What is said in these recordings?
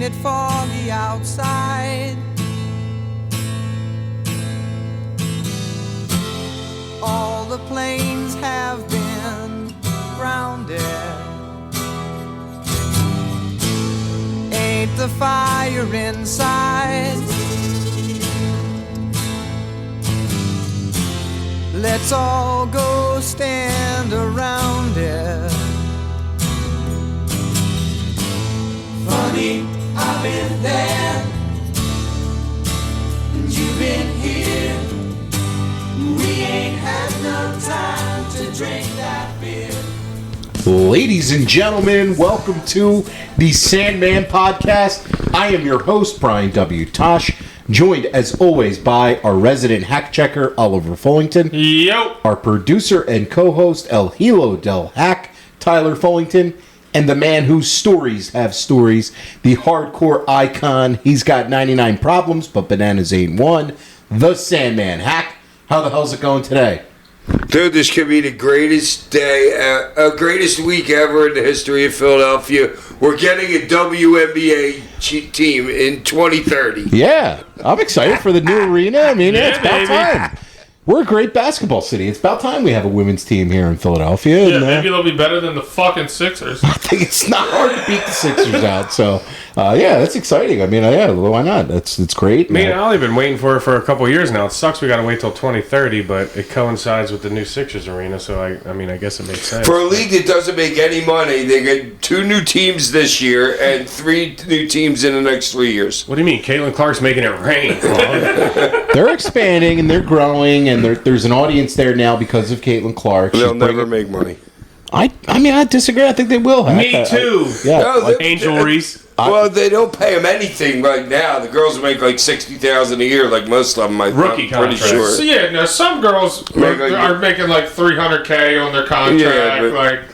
it foggy outside. All the planes have been grounded. Ain't the fire inside? Let's all go stand around it. Funny, I've been there, and you've been here. We ain't had no time to drink that beer. Ladies and gentlemen, welcome to the Sandman podcast. I am your host, Brian W. Tosh, joined as always by our resident hack checker, Oliver Fullington. Yo. Our producer and co-host, El Hilo del Hack, Tyler Fullington. And the man whose stories have stories, the hardcore icon. He's got 99 problems, but bananas ain't one. The Sandman. Hack, how the hell's it going today? Dude, this could be the greatest day, greatest week ever in the history of Philadelphia. We're getting a WNBA team in 2030. Yeah, I'm excited for the new arena. I mean, it's about time. We're a great basketball city. It's about time we have a women's team here in Philadelphia. Yeah, and, maybe they'll be better than the fucking Sixers. I think it's not hard to beat the Sixers out. So, yeah, that's exciting. I mean, yeah, why not? It's great. Me and Ollie have been waiting for it for a couple of years now. It sucks we got to wait till 2030, but it coincides with the new Sixers arena, so I mean, I guess it makes sense. For a league that doesn't make any money, they get 2 new teams this year and 3 new teams in the next 3 years. What do you mean? Caitlin Clark's making it rain. They're expanding and they're growing, and there's an audience there now because of Caitlin Clark. They'll never make money. I mean, I disagree. I think they will. Me too. Yeah. No, Angel Reese. Well, they don't pay them anything right now. The girls make like $60,000 a year, like most of them. Rookie I'm pretty contracts. sure. So yeah, now some girls are making like $300K on their contract, Yeah,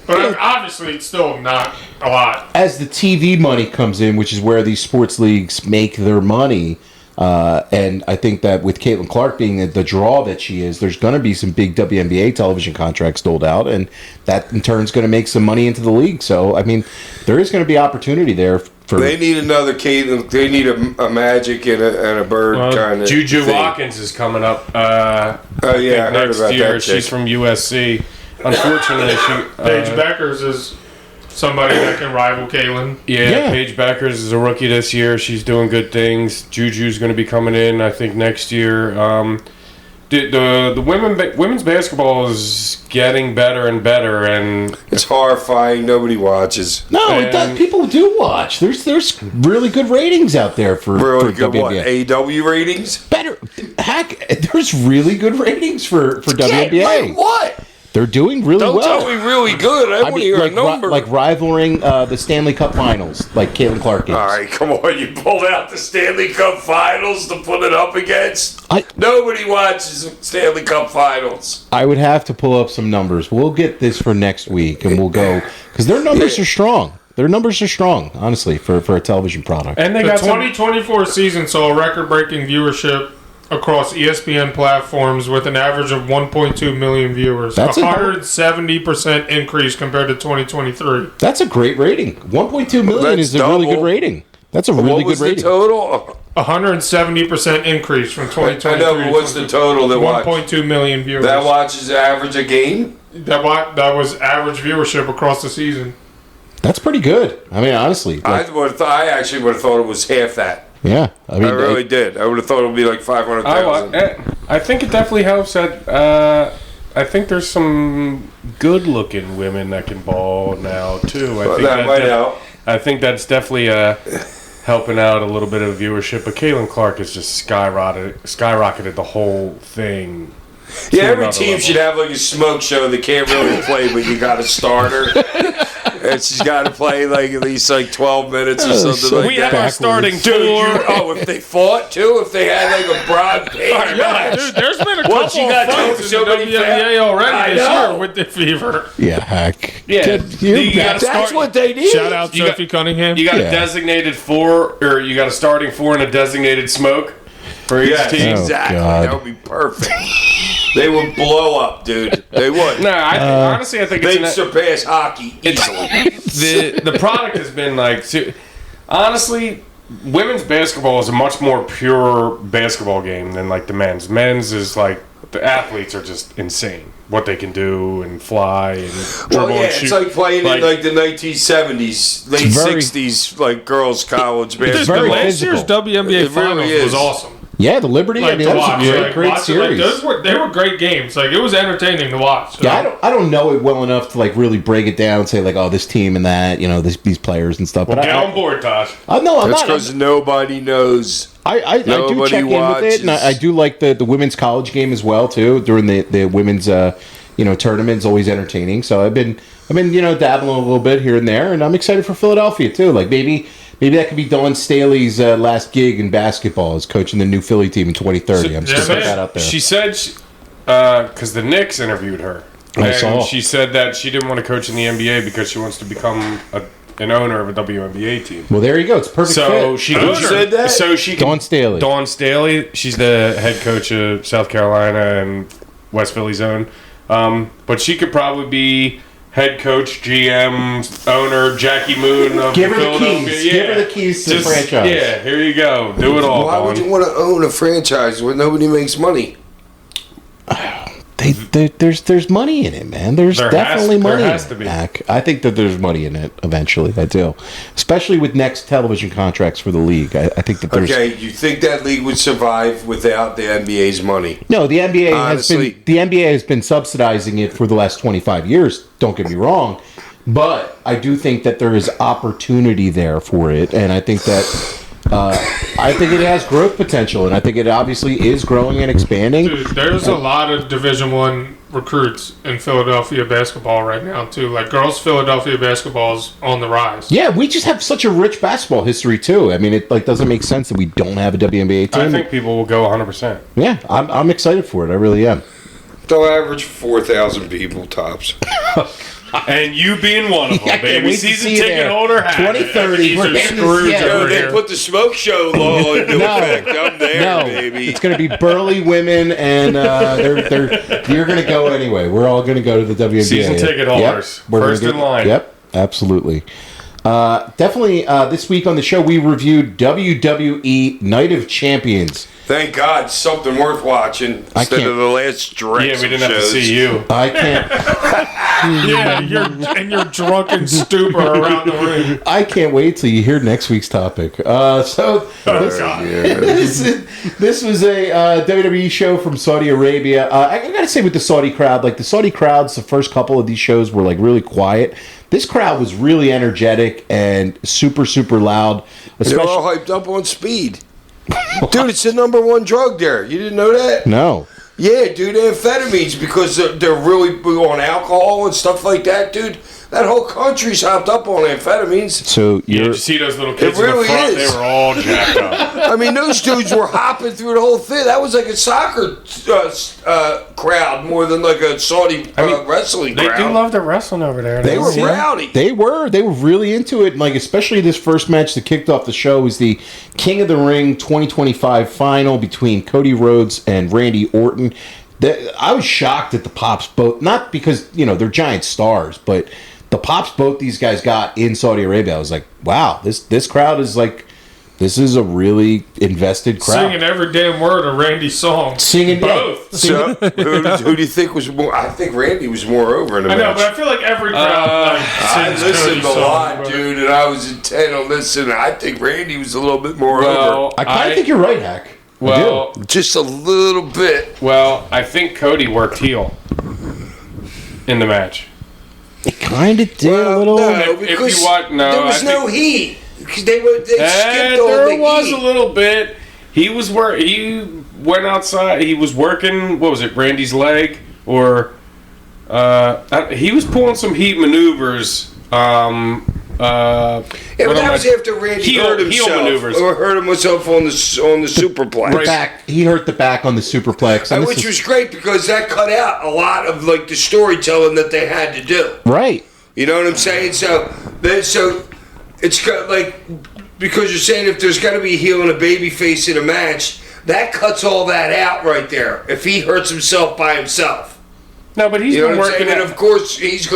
but obviously it's still not a lot. As the TV money comes in, which is where these sports leagues make their money, and I think that with Caitlin Clark being the draw that she is, there's going to be some big WNBA television contracts doled out, and that in turn is going to make some money into the league. So, I mean, there is going to be opportunity there. They need another Caitlin. They need a Magic and a Bird kind of Juju thing. Watkins is coming up. Oh yeah, I heard next about year. that. She's from USC. Unfortunately, Paige Beckers is somebody that can rival Caitlin. Yeah, Paige Beckers is a rookie this year. She's doing good things. Juju's going to be coming in, I think, next year. The women's basketball is getting better and better, and It's horrifying. Nobody watches. No, it does. People do watch. There's really good ratings out there for Good WNBA. what? AW ratings? Better, heck, there's really good ratings for WNBA. Yeah, like what? They're doing really Don't well. tell me really good. I want to hear like, a number. like rivaling the Stanley Cup Finals, like Caitlin Clark is. All right, come on. You pulled out the Stanley Cup Finals to put it up against? I- Nobody watches Stanley Cup Finals. I would have to pull up some numbers. We'll get this for next week, and we'll go because their numbers are strong. Their numbers are strong, honestly, for a television product. they The got 2024 season saw a record-breaking viewership across ESPN platforms with an average of 1.2 million viewers. That's 170% increase compared to 2023. That's a great rating. 1.2 million is a really good rating. That's a really good rating. What was the total? 170% increase from 2023. I know, but what's the total that watched? 1.2 million viewers. That watches average a game? That was average viewership across the season. That's pretty good. I mean, honestly. I actually would have thought it was half that. Yeah. I mean, I really did. I would have thought it would be like 500,000. I think it definitely helps that I think there's some good-looking women that can ball now too. I think that's definitely helping out a little bit of viewership. But Caitlin Clark has just skyrocketed the whole thing. Yeah, every team should have like a smoke show that can't really play, but you got a starter. And she's got to play like at least like 12 minutes or something like we that. have our starting Dude, if they fought too, if they had like a broad page match. Dude, there's been a Once couple you of got fights so in the many WNBA already I this know. year with the fever. Yeah, heck. Yeah. That's what they need. Shout out You Sophie Cunningham. You got a designated 4, or you got a starting 4 and a designated smoke for each team. Exactly. God. That would be perfect. They would blow up, dude. They would. No, honestly, I think They'd surpass hockey easily. the product has been like Honestly, women's basketball is a much more pure basketball game than like the men's. Men's is like the athletes are just insane. What they can do and fly and dribble and shoot. It's like playing in like the 1970s, late 60s, like girls' college basketball. Last year's WNBA Finals was awesome. Yeah, the Liberty. Like, that was a great series. They were great games. Like, it was entertaining to watch. So. Yeah, I don't know it well enough to like really break it down and say like, oh, this team and that, these players and stuff. Well, get on board, Tosh. No, I'm That's not. because nobody knows. I do check in with it, and I do like the women's college game as well too. During the women's tournaments, always entertaining. So I've been dabbling a little bit here and there, and I'm excited for Philadelphia too. Like maybe that could be Dawn Staley's last gig in basketball as coaching the new Philly team in 2030. I'm just putting that out there. She said, because the Knicks interviewed her, and she said that she didn't want to coach in the NBA because she wants to become an owner of a WNBA team. Well, there you go. It's perfect. So fit. she said that. So she Dawn Staley. Dawn Staley. She's the head coach of South Carolina and West Philly zone. But she could probably be head coach, GM, owner, Jackie Moon of Give her Philadelphia. the keys. Give her the keys to the franchise. Yeah, here you go. Do it all. Why would you want to own a franchise where nobody makes money? There's money in it, man. There's definitely money in it, Mac. I think that there's money in it eventually. I do. Especially with next television contracts for the league. I think that there's... Okay, you think that league would survive without the NBA's money? No, the NBA has been subsidizing it for the last 25 years. Don't get me wrong. But I do think that there is opportunity there for it, and I think that... I think it has growth potential, and I think it obviously is growing and expanding. Dude, there's a lot of Division I recruits in Philadelphia basketball right now, too. Like, girls' Philadelphia basketball is on the rise. Yeah, we just have such a rich basketball history, too. I mean, it doesn't make sense that we don't have a WNBA team. I think people will go 100%. Yeah, I'm excited for it. I really am. They'll average 4,000 people tops. And you being one of them, baby. Season ticket holder hat. 2030. They put the smoke show law into effect. I'm there, baby. It's going to be burly women, and you're going to go anyway. We're all going to go to the WNBA. Season ticket holders. Yep. First in line. Yep, absolutely. Definitely, this week on the show, we reviewed WWE Night of Champions. Thank God, something worth watching instead of the last dregs. Yeah, we didn't have to see you. I can't. Yeah, your drunken stupor around the ring. I can't wait till you hear next week's topic. This was a WWE show from Saudi Arabia. I gotta say, with the Saudi crowd, like the Saudi crowds, the first couple of these shows were like really quiet. This crowd was really energetic and super, super loud. They're all hyped up on speed. Dude, it's the #1 drug there. You didn't know that? No. Yeah, dude, amphetamines, because they're really on alcohol and stuff like that, dude. That whole country's hopped up on amphetamines. So you see those little kids really in the front? is. They were all jacked up. I mean, those dudes were hopping through the whole thing. That was like a soccer crowd more than like a Saudi wrestling crowd. They do love the wrestling over there. They were rowdy. They were really into it. Like, especially this first match that kicked off the show was the King of the Ring 2025 final between Cody Rhodes and Randy Orton. I was shocked at the pops, both, not because they're giant stars, but the pops both these guys got in Saudi Arabia. I was like, wow, this crowd is like, this is a really invested crowd. Singing every damn word of Randy's song. Singing both. So, who do you think was more? I think Randy was more over in the match. I know, but I feel like every crowd I listened a lot, dude, and I was intent on listening. I think Randy was a little bit more over. I kind of think you're right, Hack. Well, just a little bit. Well, I think Cody worked heel in the match. It kind of did a little. No, because there was no heat. Because they skipped all the heat. There was a little bit. He went outside. He was working. What was it? Randy's leg, or he was pulling some heat maneuvers. That was after Randy hurt himself or hurt himself on the superplex. He hurt the back on the superplex, which was great because that cut out a lot of like the storytelling that they had to do. Right. You know what I'm saying? So it's got like, because you're saying if there's got to be a heel and a baby face in a match, that cuts all that out right there. If he hurts himself by himself. No, but he's You know been what I'm working. saying? And of course, Cody's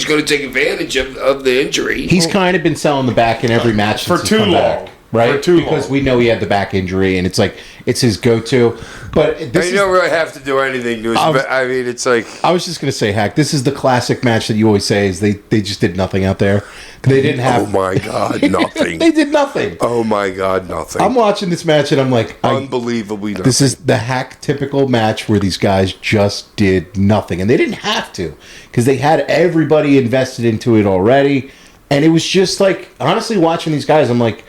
going to take advantage of the injury. He's kind of been selling the back in every match For since too he's come long. back, right? For too because long. we know he had the back injury, and it's like it's his go-to. But And this you is, don't really have to do anything to his. I mean, it's like I was just gonna say, Hack. This is the classic match that you always say is they just did nothing out there. They didn't have. oh my god, nothing. They did nothing. Oh my god, nothing. I'm watching this match and I'm like, Unbelievably nothing. this is the Hack typical match where these guys just did nothing, and they didn't have to because they had everybody invested into it already, and it was just like honestly watching these guys, I'm like,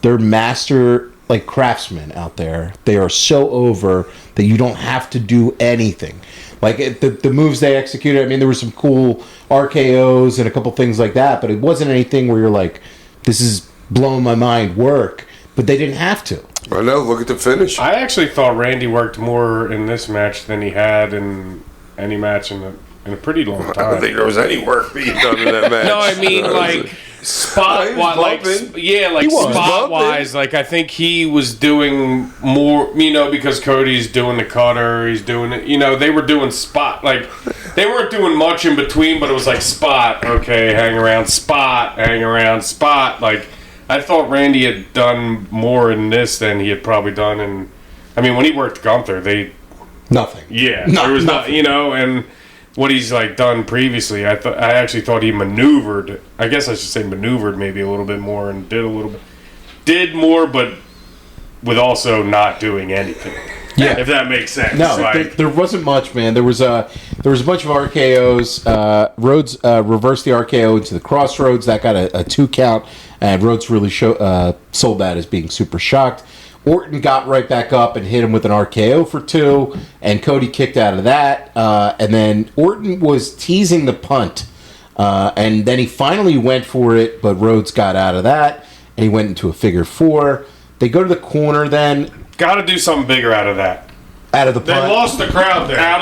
they're master like craftsmen out there. They are so over that you don't have to do anything. Like the moves they executed. I mean, there were some cool RKOs and a couple things like that, but it wasn't anything where you're like, this is blowing my mind work. But they didn't have to. I know. Look at the finish. I actually thought Randy worked more in this match than he had in any match in a pretty long I time. don't think there was any work being done in that match. No, I mean like spot He was wise, like bumping. like He was spot bumping. wise, like I think he was doing more, because Cody's doing the cutter, he's doing it. They were doing spot, like they weren't doing much in between, but it was like spot, okay, hang around, spot, hang around, spot. Like I thought Randy had done more in this than he had probably done in. I mean, when he worked Gunther, Nothing. there was not, and what he's like done previously, I actually thought he maneuvered. I guess I should say maneuvered maybe a little bit more and did more, but with also not doing anything. Yeah. If that makes sense. No, Like, there wasn't much, man. There was a bunch of RKOs. Rhodes reversed the RKO into the crossroads. That got a 2 count, and Rhodes really sold that as being super shocked. Orton got right back up and hit him with an RKO for 2, and Cody kicked out of that. And then Orton was teasing the punt, and then he finally went for it, but Rhodes got out of that, and he went into a figure 4. They go to the corner then. got to do something bigger out of that. Out of the They punt. lost the crowd there. Out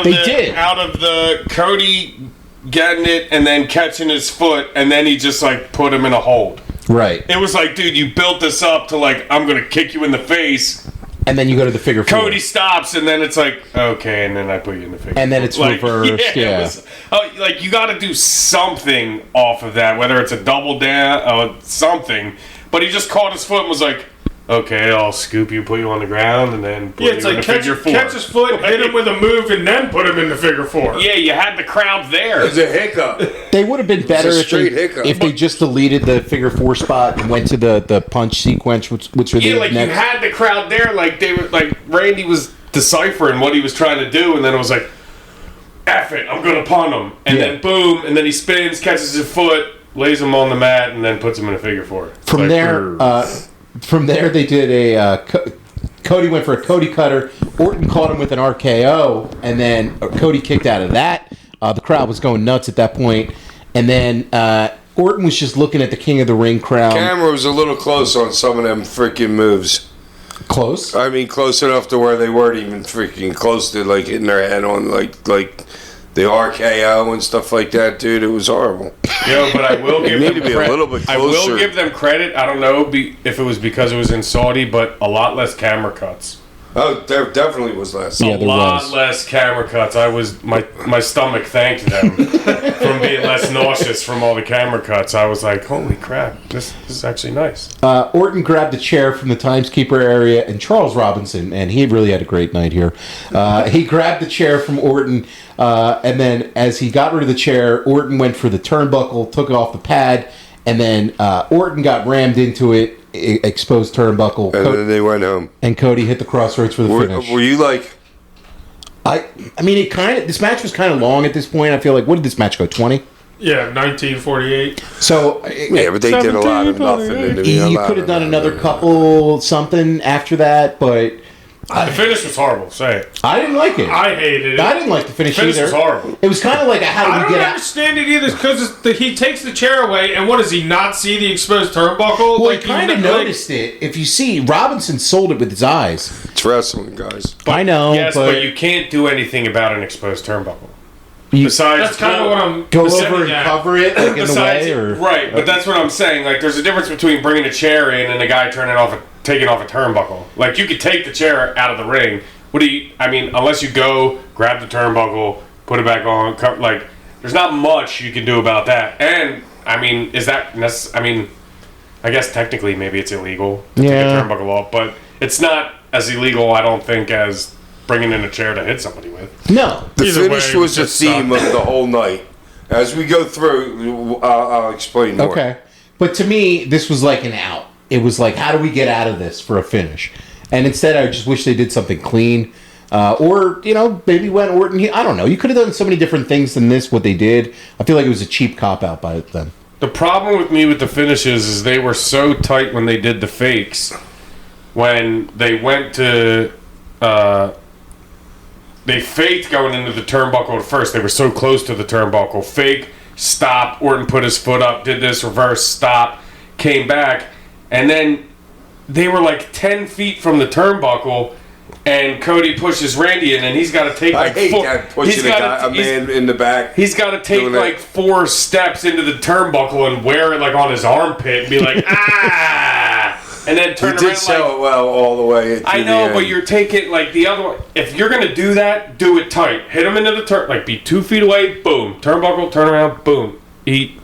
of the Cody getting it and then catching his foot, and then he just like put him in a hold. Right. It was like, dude, you built this up to like, I'm gonna kick you in the face. And then you go to the figure 4. Cody stops, and then it's like, okay, and then I put you in the figure. And then it's like, reversed, yeah. it was- like you got to do something off of that, whether it's a double down or something. But he just caught his foot and was like, okay, I'll scoop you, put you on the ground, and then put It's you in like the figure 4. catch his foot, hit him with a move, and then put him in the figure 4. Yeah, you had the crowd there. There's a hiccup. They would have been better a if straight hiccup. they just deleted the figure 4 spot and went to the punch sequence, which were Yeah, the like next. you had the crowd there, like they were, like Randy was deciphering what he was trying to do, and then it was like, F it, I'm gonna punt him, and Yeah. then boom, and then he spins, catches his foot, lays him on the mat, and then puts him in a figure 4. It's From like, there, brr. from there they did a Cody went for a Cody cutter. Orton caught him with an RKO, and then Cody kicked out of that. The crowd was going nuts at that point, and then Orton was just looking at the King of the Ring crown. Camera was a little close on some of them freaking moves. Close. I mean, close enough to where they weren't even freaking close to like hitting their head on like the RKO and stuff like that, dude. It was horrible. Yo, but I will give need them to be a little bit I closer. will give them credit. I don't know if it was because it was in Saudi, but a lot less camera cuts. Oh, there definitely was last. Yeah, A there lot was. less camera cuts. My stomach thanked them from being less nauseous from all the camera cuts. I was like, holy crap, this is actually nice. Orton grabbed a chair from the timekeeper area, and Charles Robinson, and he really had a great night here. He grabbed the chair from Orton, and then as he got rid of the chair, Orton went for the turnbuckle, took it off the pad, and then Orton got rammed into it, exposed turnbuckle, And then they went home. and Cody hit the crossroads for the finish. Were you like? I mean, this match was kind of long at this point. I feel like, what did this match go, 20? Yeah, 1948. So Yeah, but they did a lot of nothing. And you could have done another couple something after that, but The finish was horrible. Say it. I didn't like it. I hated it. I didn't like the finish The finish either. was horrible. It was kind of like a how I do we don't get out? understand it either because he takes the chair away, and what does he not see the exposed turnbuckle? Well, I kind of noticed it. If you see, Robinson sold it with his eyes. It's wrestling, guys. I know, Yes, but, but you can't do anything about an exposed turnbuckle. you Besides, That's kind of what I'm go besides over and that. cover it like in the Besides, way, or right, but that's what I'm saying. Like, there's a difference between bringing a chair in and a guy taking off a turnbuckle. Like, you could take the chair out of the ring. I mean, unless you go grab the turnbuckle, put it back on. Like, there's not much you can do about that. And I mean, is that necessary? I mean, I guess technically maybe it's illegal to take a turnbuckle off, but it's not as illegal, I don't think, as bringing in a chair to hit somebody with. No. The Either finish way, was the it's theme sucked. of the whole night. As we go through, I'll explain more. Okay. But to me, this was like an out. It was like, how do we get out of this for a finish? And instead, I just wish they did something clean. Or, maybe went Orton. I don't know. You could have done so many different things than this, what they did. I feel like it was a cheap cop-out by them. The problem with me with the finishes is they were so tight when they did the fakes. When they went to... they faked going into the turnbuckle at first. They were so close to the turnbuckle. Fake, stop. Orton put his foot up, did this, reverse, stop, came back. And then they were like 10 feet from the turnbuckle, and Cody pushes Randy in, and he's got to take I like hate four, that pushing a man in the back. He's got to take like 4 steps into the turnbuckle and wear it like on his armpit and be like, and then turn He around did sell like, it well all the way. I know, but you're taking like the other one. If you're gonna do that, do it tight. Hit him into the turn, like be 2 feet away, boom, turnbuckle, turn around, boom. He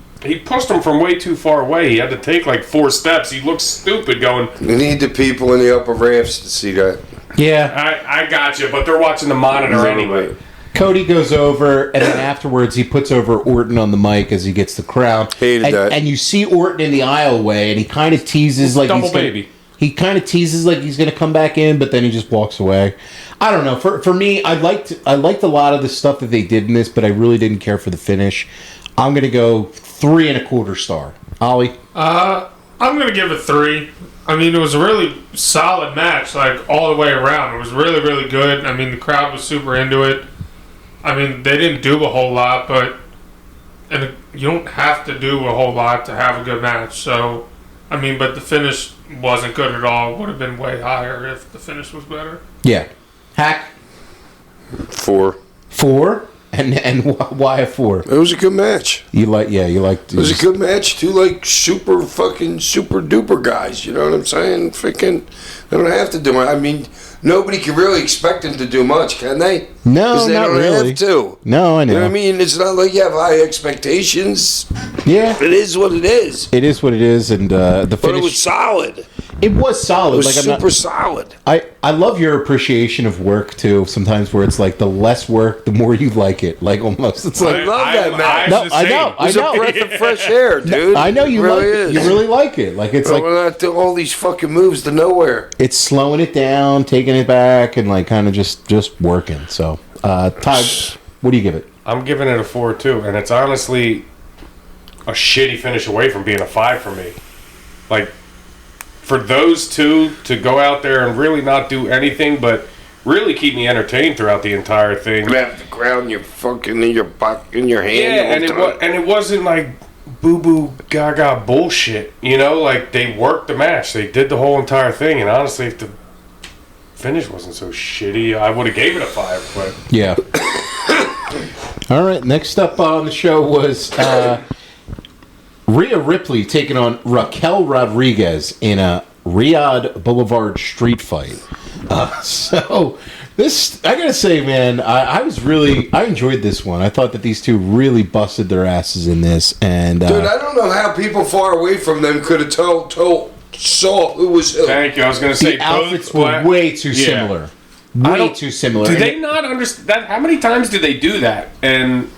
pushed him from way too far away. He had to take like 4 steps. He looked stupid going. You need the people in the upper ramps to see that. Yeah. I got you, but they're watching the monitor anyway. Cody goes over, and then afterwards he puts over Orton on the mic as he gets the crown. Hated that. And you see Orton in the aisleway, and he kind of teases like Double he's gonna, baby. He kind of teases like he's going to come back in, but then he just walks away. I don't know. For me, I liked a lot of the stuff that they did in this, but I really didn't care for the finish. I'm going to go 3.25 star. Ollie? I'm going to give it 3. I mean, it was a really solid match, like, all the way around. It was really, really good. I mean, the crowd was super into it. I mean, they didn't do a whole lot, but you don't have to do a whole lot to have a good match. So, I mean, but the finish wasn't good at all. Would have been way higher if the finish was better. Yeah. Hack? 4. 4? And why a 4? It was a good match. You liked. It was a good match. 2 like super duper guys. You know what I'm saying? Freaking, they don't have to do it. I mean, nobody can really expect them to do much, can they? No, 'Cause they not don't really. have to. No, I know. You know what I mean? It's not like you have high expectations. Yeah. It is what it is. It is what it is, and the But finish. it was solid. It was solid. It was like, super solid. I love your appreciation of work too. Sometimes where it's like the less work, the more you like it. Like almost, it's like I love that match. No, I know. It's a breath of fresh air, dude. I know you it really like is. it. You really like it. Like it's But like we're not doing all these fucking moves to nowhere. it's slowing it down, taking it back, and like kind of just working. So, Ty, what do you give it? I'm giving it a 4 too, and it's honestly a shitty finish away from being a 5 for me. Like, for those two to go out there and really not do anything but really keep me entertained throughout the entire thing. You have the ground, you're fucking in your in your hand. Yeah, and it wasn't like boo boo gaga bullshit. You know, like they worked the match, they did the whole entire thing, and honestly, if the finish wasn't so shitty, I would have gave it a 5. But Yeah. All right. Next up on the show was Rhea Ripley taking on Raquel Rodriguez in a Riyadh Boulevard street fight. So this, I gotta say, man, I enjoyed this one. I thought that these two really busted their asses in this, and Dude, I don't know how people far away from them could have saw who was who. thank you. I was going to say the outfits both were way too similar. Way too similar. Do And they not understand that? How many times do they do that? And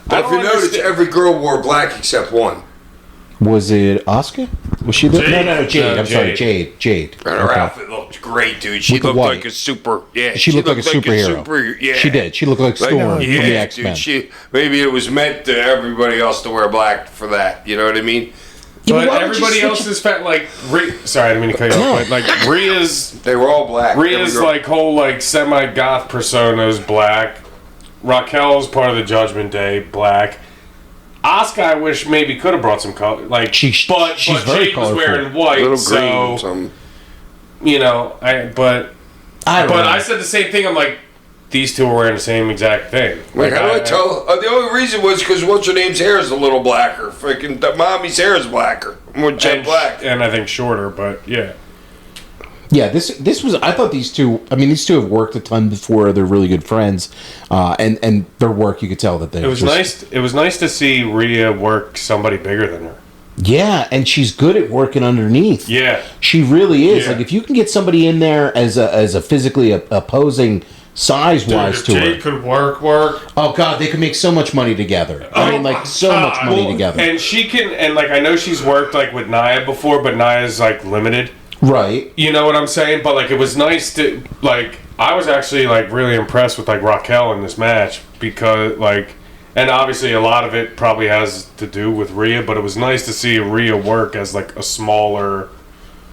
I If you don't notice, understand. every girl wore black except one. Was it Oscar? Was she there? Jade. No, Jade. I'm sorry, Jade. Jade. And her Okay. outfit looked great, dude. She With the looked white. like a super. Yeah, She looked like a superhero. yeah, She did. She looked like Like, Storm from the yeah, X-Men. dude. Maybe it was meant to everybody else to wear black for that. You know what I mean? Yeah, But why don't you everybody switch else is fat. Like, sorry, I didn't mean to cut you No. off. But like Rhea's They were all black. every girl. like whole like semi goth persona is black. Raquel's part of the Judgment Day, black. Asuka, I wish maybe could have brought some color. Like, She's but very Jade was colorful. wearing white, little green. so Some. you know. I don't know. I said the same thing. I'm like, these two are wearing the same exact thing. Like, Like, how do I tell? The only reason was because what's her name's hair is a little blacker. Freaking mommy's hair is blacker, more jet and, black. and I think shorter, but yeah. Yeah, this was. I thought these two. I mean, these two have worked a ton before. They're really good friends, and their work, you could tell that they. It was nice. It was nice to see Rhea work somebody bigger than her. Yeah, and she's good at working underneath. Yeah, she really is. Yeah. Like if you can get somebody in there as a physically opposing size-wise to Jade her. could work. Oh God, they could make so much money together. I mean, like so much money together. And she can, and like I know she's worked like with Nia before, but Nia's like limited. Right. You know what I'm saying? But like it was nice to like I was actually like really impressed with like Raquel in this match because like, and obviously a lot of it probably has to do with Rhea, but it was nice to see Rhea work as like a smaller,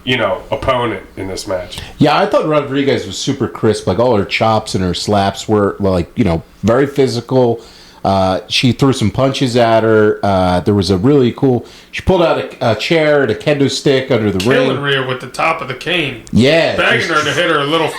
you know, opponent in this match. Yeah, I thought Rodriguez was super crisp. Like all her chops and her slaps were like, you know, very physical. She threw some punches at her. There was a really cool. She pulled out a chair and a kendo stick under the ring. Killing Rhea with the top of the cane. Yeah, Begging her to hit her a little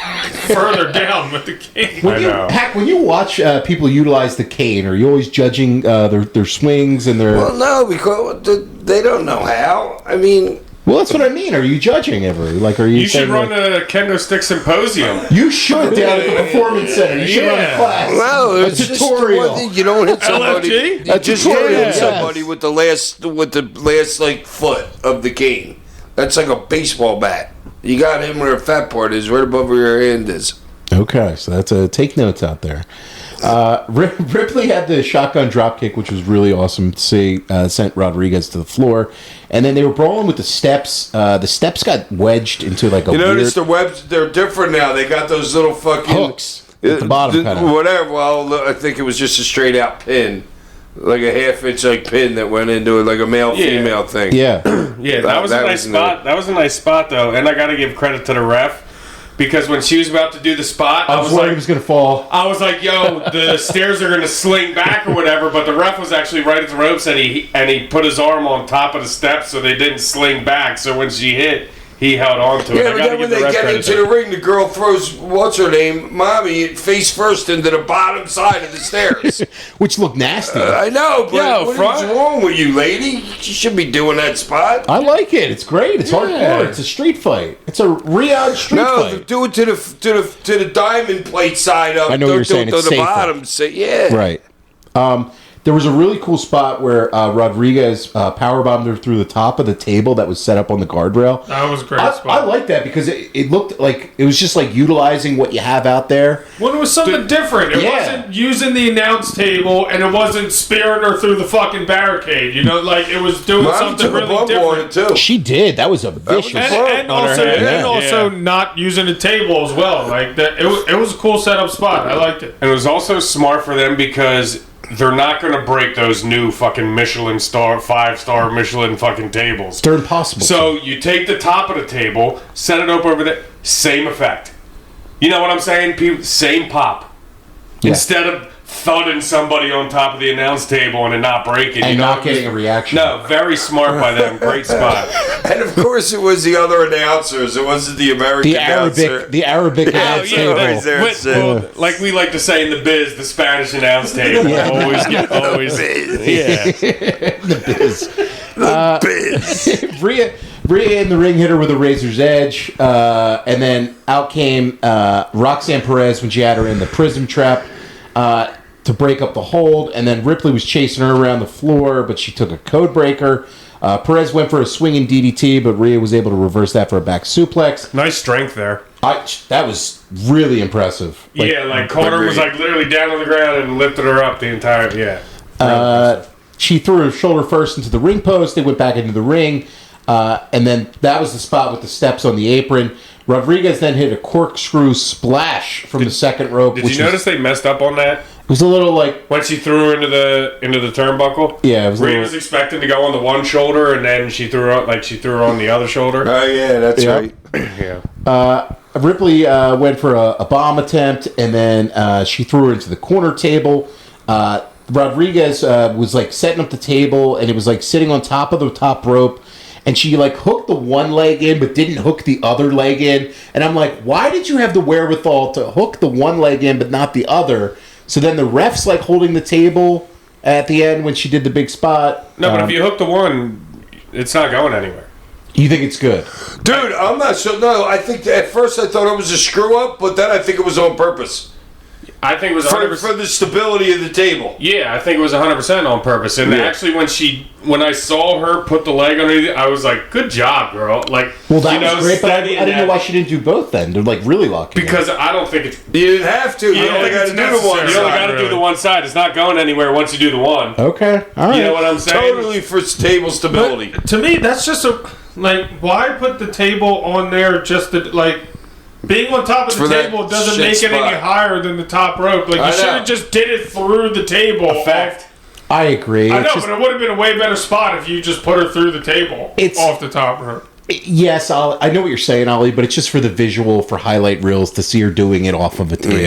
further down with the cane. When you watch people utilize the cane, are you always judging their swings and their? Well, no, because they don't know how. I mean. Well, that's what I mean. Are you judging ever? Like, are you? You should run like, a kendo stick symposium. You should down at the performance center. You should run a class. Well, a it's tutorial. Just you don't hit somebody. LFG? You just tutorial, hit somebody with the last like foot of the cane. That's like a baseball bat. You got him where a fat part is, right above where your hand is. Okay, so that's a take notes out there. Ripley had the shotgun dropkick, which was really awesome to see. Sent Rodriguez to the floor, and then they were brawling with the steps. The steps got wedged into like a. You notice weird the webs? They're different now. They got those little fucking hooks at the bottom, kind of. Whatever. Well, I think it was just a straight out pin, like a half-inch like pin that went into it, like a male-female thing. Yeah, Yeah, that was a nice spot. That was a nice spot though, and I got to give credit to the ref. Because when she was about to do the spot, I was worried it was going to fall. I was like, "Yo, the stairs are going to sling back or whatever." But the ref was actually right at the ropes, and he put his arm on top of the steps so they didn't sling back. So when she hit, he held on to it. Yeah, but then when they get into the ring, the girl throws what's her name, Mommy, face first into the bottom side of the stairs, which looked nasty. I know, but Yo, what's wrong with you, lady? You should be doing that spot. I like it. It's great. It's hardcore. It's a street fight. It's a Riyadh street fight. No, do it to the diamond plate side up. I know what you're saying. To It's the safer. bottom. Yeah. Right. There was a really cool spot where Rodriguez powerbombed her through the top of the table that was set up on the guardrail. That was a great I spot. like that because it looked like it was just like utilizing what you have out there. Well, it was something different. It wasn't using the announce table, and it wasn't spearing her through the fucking barricade. You know, like it was doing something really different. Too. She did. That was a vicious. And also not using a table as well. Like that, it was a cool setup spot. I liked it. And it was also smart for them because they're not going to break those new fucking Michelin star, 5-star Michelin fucking tables. They're impossible. So you take the top of the table, set it up over there, same effect. You know what I'm saying? People, same pop. Yeah. Instead of thudding somebody on top of the announce table and it not breaking. and not getting a reaction. No, very smart by them. Great spot. And of course, it was the other announcers. It wasn't the American announcer. The Arabic announce table. Right there, that's it. Well, like we like to say in the biz, the Spanish announce table. Always. Yeah. The biz. The biz. Rhea in the ring hit her with a razor's edge, and then out came Roxanne Perez when she had her in the prism trap to break up the hold, and then Ripley was chasing her around the floor, but she took a code breaker. Perez went for a swinging DDT, but Rhea was able to reverse that for a back suplex. Nice strength there. That was really impressive. Carter was like literally down on the ground and lifted her up the entire, She threw her shoulder first into the ring post. They went back into the ring. And then that was the spot with the steps on the apron. Rodriguez then hit a corkscrew splash from the second rope. Did you notice they messed up on that? It was a little like when she threw her into the turnbuckle. Yeah, it was. Rhea was expecting to go on the one shoulder, and then she threw her on the other shoulder. Oh yeah, that's right. Yeah. Ripley went for a bomb attempt, and then she threw her into the corner table. Rodriguez was like setting up the table, and it was like sitting on top of the top rope. And she like hooked the one leg in, but didn't hook the other leg in. And I'm like, why did you have the wherewithal to hook the one leg in, but not the other? So then the ref's like holding the table at the end when she did the big spot. No, but if you hook the one, it's not going anywhere. You think it's good? Dude, I'm not so. No, I think at first I thought it was a screw up, but then I think it was on purpose. I think it was 100%. For the stability of the table. Yeah, I think it was 100% on purpose. And actually, when I saw her put the leg underneath it, I was like, "Good job, girl!" Like, well, that was great, but I didn't know why she didn't do both. Then they're like really lucky. Because I don't think it's. You didn't have to. You only got to do the one. You only got to do the one side. It's not going anywhere once you do the one. Okay, all right. You know what I'm saying? Totally for table stability. But to me, that's just why put the table on there just to being on top of the table doesn't make it any higher than the top rope. Like, you should have just did it through the table. Effect. I agree. I know, but it would have been a way better spot if you just put her through the table off the top rope. Yes, I know what you're saying, Ollie, but it's just for the visual, for highlight reels, to see her doing it off of a table.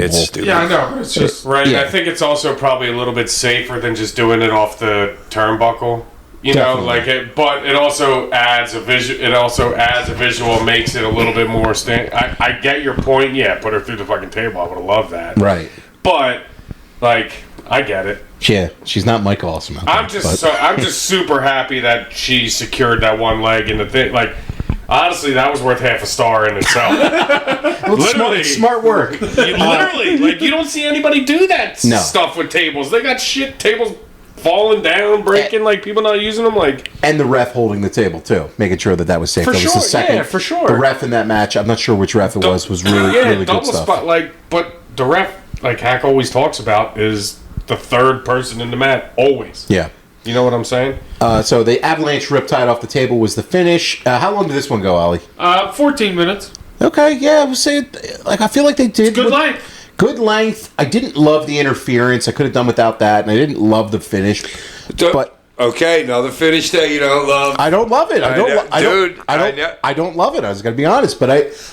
Yeah, I know, but it's just... Right, Yeah. I think it's also probably a little bit safer than just doing it off the turnbuckle. You Definitely. But it also adds a visual. It also adds a visual, makes it a little bit more I get your point. Yeah, put her through the fucking table. I would have loved that. Right. But I get it. Yeah, she's not Mike Awesome. I'm just super happy that she secured that one leg in the thing. Like, honestly, that was worth half a star in itself. Literally, smart work. Literally, you don't see anybody do that stuff with tables. They got shit tables falling down, breaking, people not using them, and the ref holding the table too, making sure that was safe. For that sure, was the second. yeah, for sure. The ref in that match, I'm not sure which ref it was really good stuff. But the ref, Hack always talks about, is the third person in the mat, always. Yeah. You know what I'm saying? So the Avalanche Riptide off the table was the finish. How long did this one go, Ollie? 14 minutes. Okay, yeah, I would say, I feel like they did. Good length. Good length. I didn't love the interference. I could have done without that, and I didn't love the finish. But okay, now the finish that you don't love. I don't love it. I don't love it. I was going to be honest, but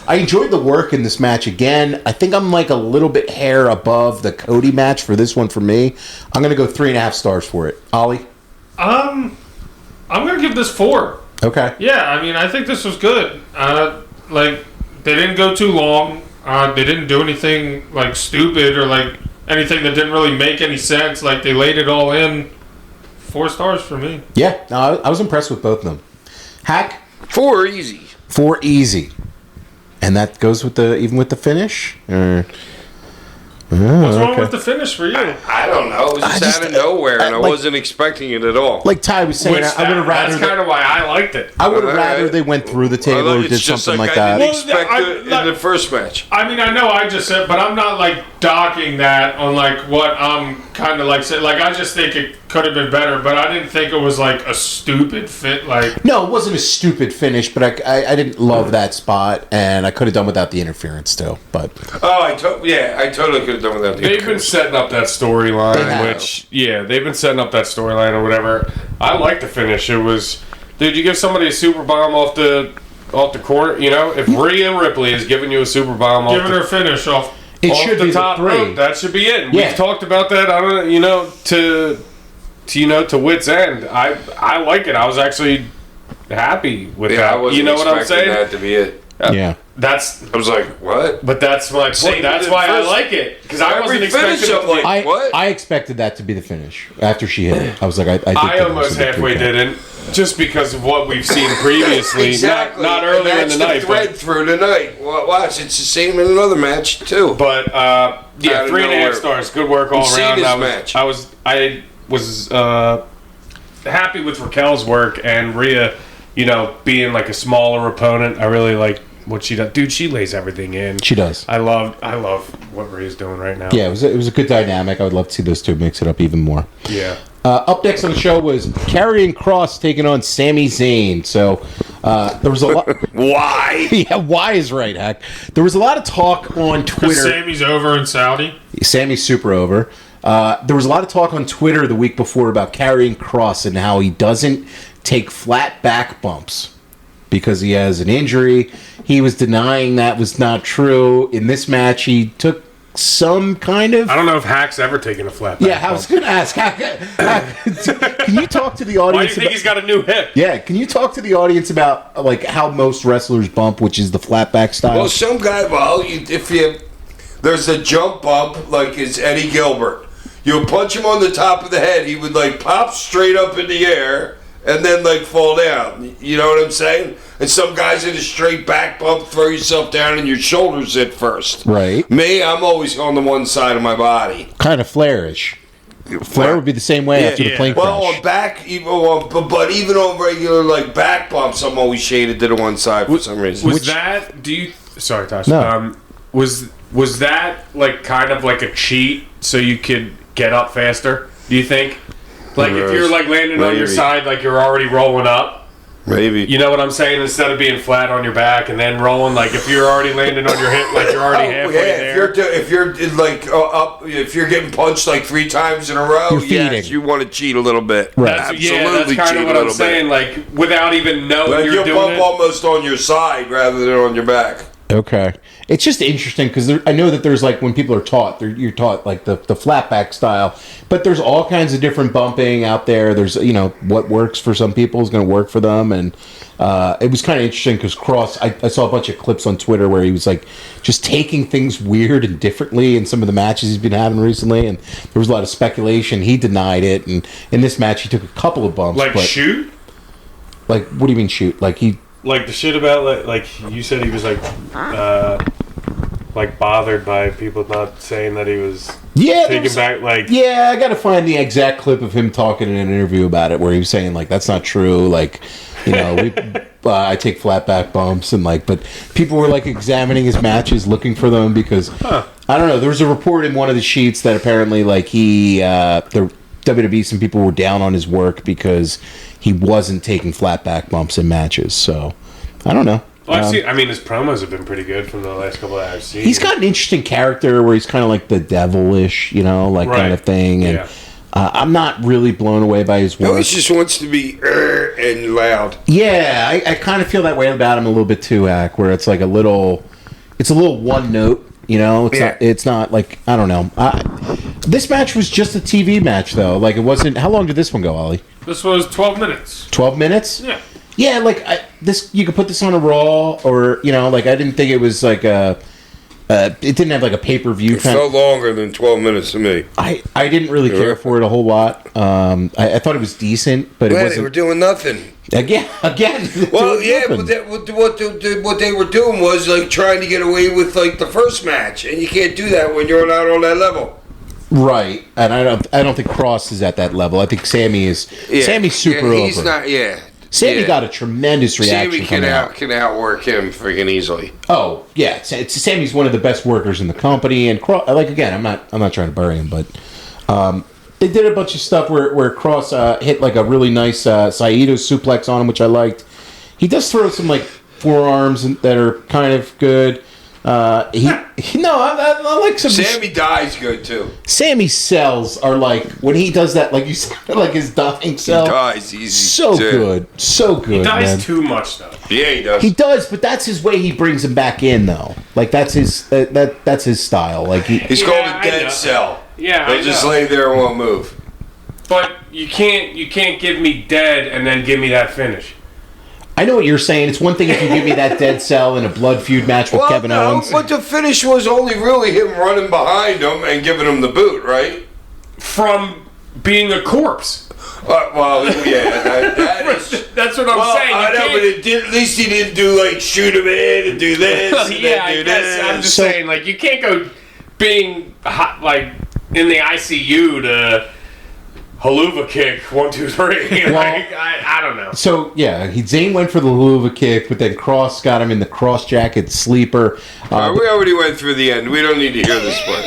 I enjoyed the work in this match again. I think I'm a little bit hair above the Cody match for this one for me. I'm going to go 3.5 stars for it. Ollie? I'm going to give this 4. Okay. Yeah, I mean, I think this was good. They didn't go too long. They didn't do anything stupid or anything that didn't really make any sense. They laid it all in. 4 stars for me. Yeah, no, I was impressed with both of them. Hack? 4 easy. 4 easy. And that goes with even with the finish? What's wrong with the finish for you? I don't know. It was just out of nowhere, and I wasn't expecting it at all. Like Ty was saying, I would have rather... That's kind of why I liked it. I would have rather they went through the table or did something like that. I didn't expect it in the first match. I mean, I know I just said, but I'm not docking that on what I'm kind of saying. I just think it could have been better, but I didn't think it was a stupid fit. No, it wasn't a stupid finish, but I didn't love that spot, and I could have done without the interference too. But I totally could have done without the interference. They've been setting up that storyline, they've been setting up that storyline or whatever. I like the finish. It was, dude, you give somebody a super bomb off the corner. If Rhea Ripley is giving you a super bomb, giving her finish off. It should the be top the 3. rope. That should be it. Yeah. We've talked about that. I don't to wit's end. I like it. I was actually happy with that. I wasn't what I'm saying? That to be it. Yeah. I was like, what? But that's my point. That's why I like it, because I wasn't expecting it. What? I expected that to be the finish after she hit it. I was like, I think I almost halfway didn't, just because of what we've seen previously. Exactly. Not earlier in the night. Thread through the night. Watch, it's the same in another match too. But 3.5 stars. Good work all around. I was happy with Raquel's work, and Rhea, being a smaller opponent. I really like what she does. Dude, she lays everything in. She does. I love what Rhea's doing right now. Yeah, it was a good dynamic. I would love to see those two mix it up even more. Yeah. Up next on the show was Karrion Kross taking on Sami Zayn. So there was a lot. Why? Yeah, why is right, Hack. There was a lot of talk on Twitter. Sammy's over in Saudi. Sammy's super over. There was a lot of talk on Twitter the week before about Karrion Kross and how he doesn't take flat back bumps because he has an injury. He was denying that was not true. In this match, he took some kind of... I don't know if Hack's ever taken a flat back Yeah, I was going to ask. Hack, can you talk to the audience Why do you think he's got a new hip? Yeah, can you talk to the audience about how most wrestlers bump, which is the flat back style? Well, some guy, there's a jump bump like it's Eddie Gilbert. You would punch him on the top of the head, he would pop straight up in the air and then fall down. You know what I'm saying? and some guys in a straight back bump, throw yourself down and your shoulders at first. Right. Me, I'm always on the one side of my body. Kind of Flair-ish. Flair would be the same way after the plane crash. Well, on back, but even on regular like back bumps, I'm always shaded to the one side for some reason. Sorry, Tosh. No. Was that like kind of like a cheat so you could get up faster? Do you think? Like if you're like landing on your side, like you're already rolling up. Maybe. You know what I'm saying? Instead of being flat on your back and then rolling, like if you're already landing on your hip, like you're already halfway there. If you're like up, if you're getting punched like 3 times in a row, yes, you want to cheat a little bit. Right. Absolutely, that's kind of what I'm saying. Like without even knowing like you're doing bump it. almost on your side rather than on your back. Okay. It's just interesting because I know that there's like when people are taught, you're taught like the flat back style, but there's all kinds of different bumping out there. There's, what works for some people is going to work for them. And it was kind of interesting because Cross, I saw a bunch of clips on Twitter where he was like just taking things weird and differently in some of the matches he's been having recently. And there was a lot of speculation. He denied it. And in this match, he took a couple of bumps. Like shoot? Like, what do you mean shoot? Like Like the shit about like you said he was like bothered by people not saying that he was taking back I gotta find the exact clip of him talking in an interview about it where he was saying like that's not true, like I take flat back bumps and but people were like examining his matches looking for them because I don't know, there was a report in one of the sheets that apparently like the WWE, some people were down on his work because he wasn't taking flat back bumps in matches, so I don't know. Well, his promos have been pretty good from the last couple that I've seen. He's got an interesting character where he's kind of like the devilish, kind of thing. And I'm not really blown away by his work. No, he just wants to be and loud. Yeah, I kind of feel that way about him a little bit too, Hack, where it's like it's a little one note. It's not like, I don't know. This match was just a TV match, though. Like, it wasn't. How long did this one go, Ollie? This was 12 minutes. 12 minutes? Yeah. Yeah, like you could put this on a Raw, or I didn't think it was like it didn't have like a pay-per-view. It felt longer than 12 minutes to me. I didn't really care for it a whole lot. I thought it was decent, but it wasn't. They were doing nothing. Again. Well, yeah, but what they were doing was like trying to get away with like the first match, and you can't do that when you're not on that level. Right, and I don't think Cross is at that level. I think Sammy is. Yeah. Sammy's super over. He's not. Yeah. Sammy got a tremendous reaction. Sammy can outwork him freaking easily. Oh yeah, Sammy's one of the best workers in the company, and again, I'm not trying to bury him, but they did a bunch of stuff where Cross hit like a really nice Saito suplex on him, which I liked. He does throw some like forearms that are kind of good. I like some. Sammy dies good too. Sammy sells are like when he does that, like you said, like his dying sell. He dies easy. So good. He dies too much though. Yeah, he does. He does, but that's his way. He brings him back in though. Like that's his that's his style. Like he's called a dead cell. Yeah, they just lay there and won't move. But you can't give me dead and then give me that finish. I know what you're saying. It's one thing if you give me that dead cell in a blood feud match with Kevin Owens. But the finish was only really him running behind him and giving him the boot, right? From being a corpse. That is. That's what I'm saying. I know, but at least he didn't do like shoot him in and do this. I'm just saying, like you can't go being hot, like in the ICU to haluva kick 1, 2, 3. Well, I don't know. So yeah, Zayn went for the haluva kick, but then Cross got him in the cross jacket sleeper. We already went through the end. We don't need to hear this one.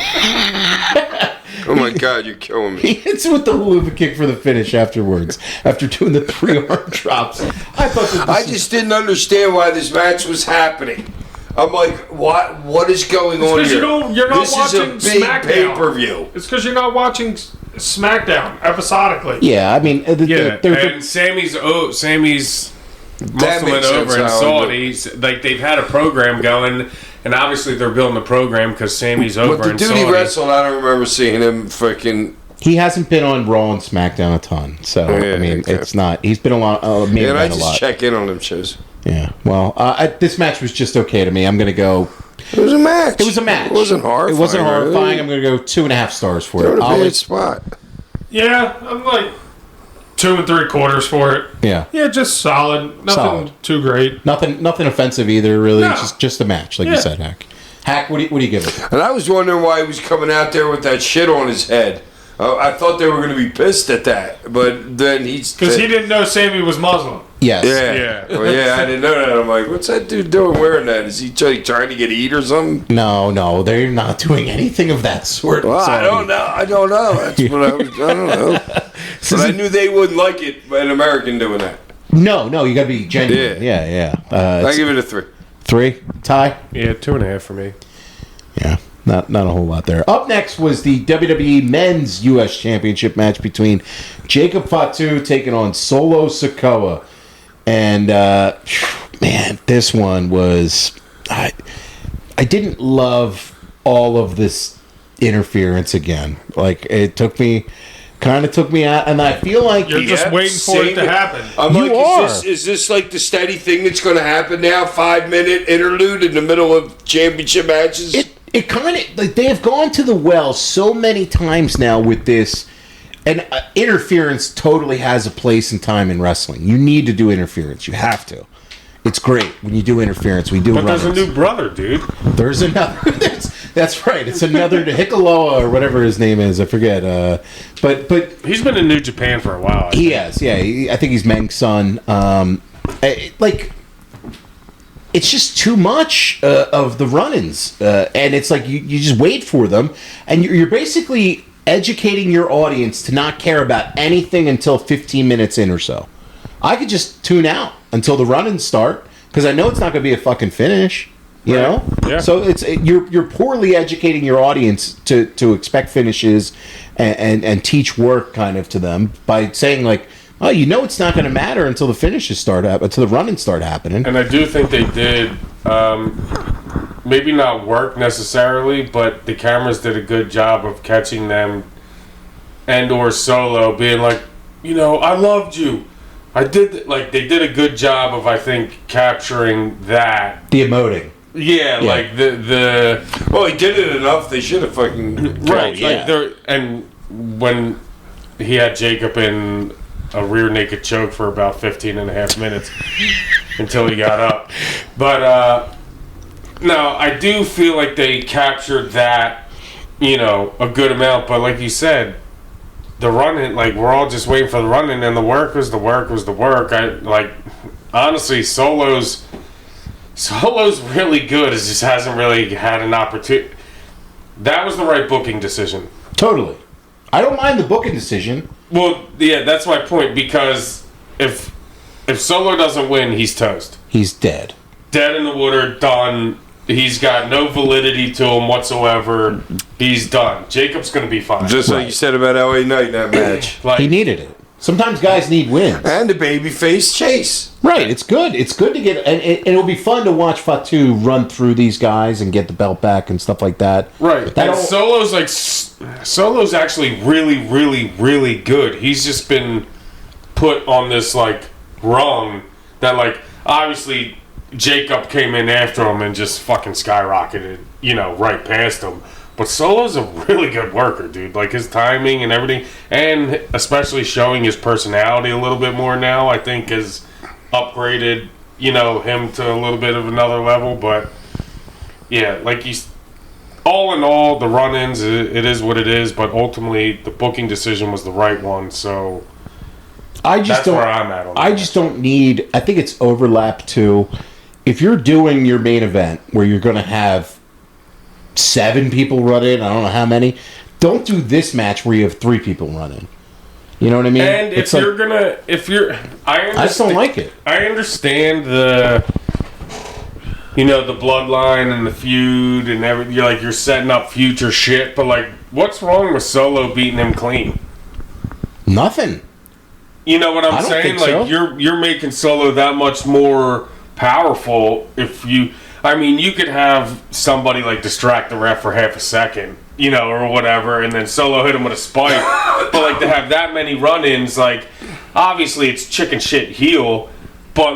Oh my God, you're killing me. He hits with the haluva kick for the finish afterwards, after doing the 3 arm drops. I just didn't understand why this match was happening. I'm like, what is going on here? You're not watching this is a big SmackDown. pay-per-view. It's because you're not watching SmackDown episodically. Yeah, I mean, and Sammy's muscling over in Saudi. Like they've had a program going, and obviously they're building the program because Sammy's over in Saudi. But the dude he wrestled, I don't remember seeing him freaking. He hasn't been on Raw and SmackDown a ton, so I mean, it's not. He's been a lot. And I just check in on them shows. Yeah, well, this match was just okay to me. I'm gonna go. It was a match. It was a match. It wasn't horrifying. It wasn't horrifying. I'm gonna go 2.5 stars for it. A bad spot. Yeah, I'm like 2 3/4 for it. Yeah. Yeah, just solid. Nothing Solid. too great. Nothing offensive either, really. No. Just a match, like you said, Hack. Hack, what do you give it? And I was wondering why he was coming out there with that shit on his head. I thought they were going to be pissed at that, but then because he didn't know Sammy was Muslim. Yes. Yeah. Well, yeah, I didn't know that. I'm like, what's that dude doing wearing that? Is he trying to get eat or something? No, they're not doing anything of that sort. Well, Sorry. I don't know. That's what I don't know. But I knew they wouldn't like it, an American doing that. No, you got to be genuine. Yeah. I give it a 3. 3? Ty? Yeah, 2.5 for me. Yeah. Not a whole lot there. Up next was the WWE Men's U.S. Championship match between Jacob Fatu taking on Solo Sikoa. And, man, this one was... I didn't love all of this interference again. Like, it kind of took me out, and I feel like... You're just waiting for it to happen. I'm You like, are. Is this like the steady thing that's going to happen now? 5-minute interlude in the middle of championship matches? It kind of like they have gone to the well so many times now with this, and interference totally has a place and time in wrestling. You need to do interference. You have to. It's great when you do interference. We do. But runners. there's a new brother, dude. There's another. That's right. It's another Hikaloa or whatever his name is. I forget. But He's been in New Japan for a while. he has. Yeah, I think he's Meng's son. It's just too much of the run-ins, and it's like you just wait for them, and you're basically educating your audience to not care about anything until 15 minutes in or so. I could just tune out until the run-ins start because I know it's not going to be a fucking finish. You know, Yeah. So you're poorly educating your audience to expect finishes and teach work kind of to them by saying like. Oh, you know it's not going to matter until the finishes start up, until the run-ins start happening. And I do think they did, maybe not work necessarily, but the cameras did a good job of catching them and or Solo being like, I loved you. I did, they did a good job of, I think, capturing that. The emoting. Yeah, like the Well, he did it enough. They should have fucking... right, yeah. and when he had Jacob in a rear naked choke for about 15 and a half minutes until he got up. But, no, I do feel like they captured that, a good amount. But like you said, the run-in, we're all just waiting for the run-in, and the work was the work. Honestly, Solo's really good. It just hasn't really had an opportunity. That was the right booking decision. Totally. I don't mind the booking decision. Well, yeah, that's my point, because if Solo doesn't win, he's toast. He's dead. Dead in the water, done. He's got no validity to him whatsoever. He's done. Jacob's going to be fine. Just like you said about LA Knight in that match. He needed it. Sometimes guys need wins. And the babyface chase. Right, it's good. It's good to get... And it'll be fun to watch Fatu run through these guys and get the belt back and stuff like that. Right. And Solo's actually really, really, really good. He's just been put on this, rung that, obviously Jacob came in after him and just fucking skyrocketed, right past him. But Solo's a really good worker, dude. His timing and everything, and especially showing his personality a little bit more now, I think has upgraded, him to a little bit of another level. But, yeah, all in all, the run-ins, it is what it is, but ultimately the booking decision was the right one, so that's where I'm at on that. I just don't need... I think it's overlap, too. If you're doing your main event where you're going to have 7 people run in, I don't know how many, don't do this match where you have 3 people run in. You know what I mean? And it's I just don't like it. I understand the bloodline and the feud and everything. You're setting up future shit, but what's wrong with Solo beating him clean? Nothing. You know what I'm I don't saying? think so. You're making Solo that much more powerful if you... I mean, you could have somebody distract the ref for half a second, or whatever, and then Solo hit him with a spike. But to have that many run-ins, obviously it's chicken shit heel, but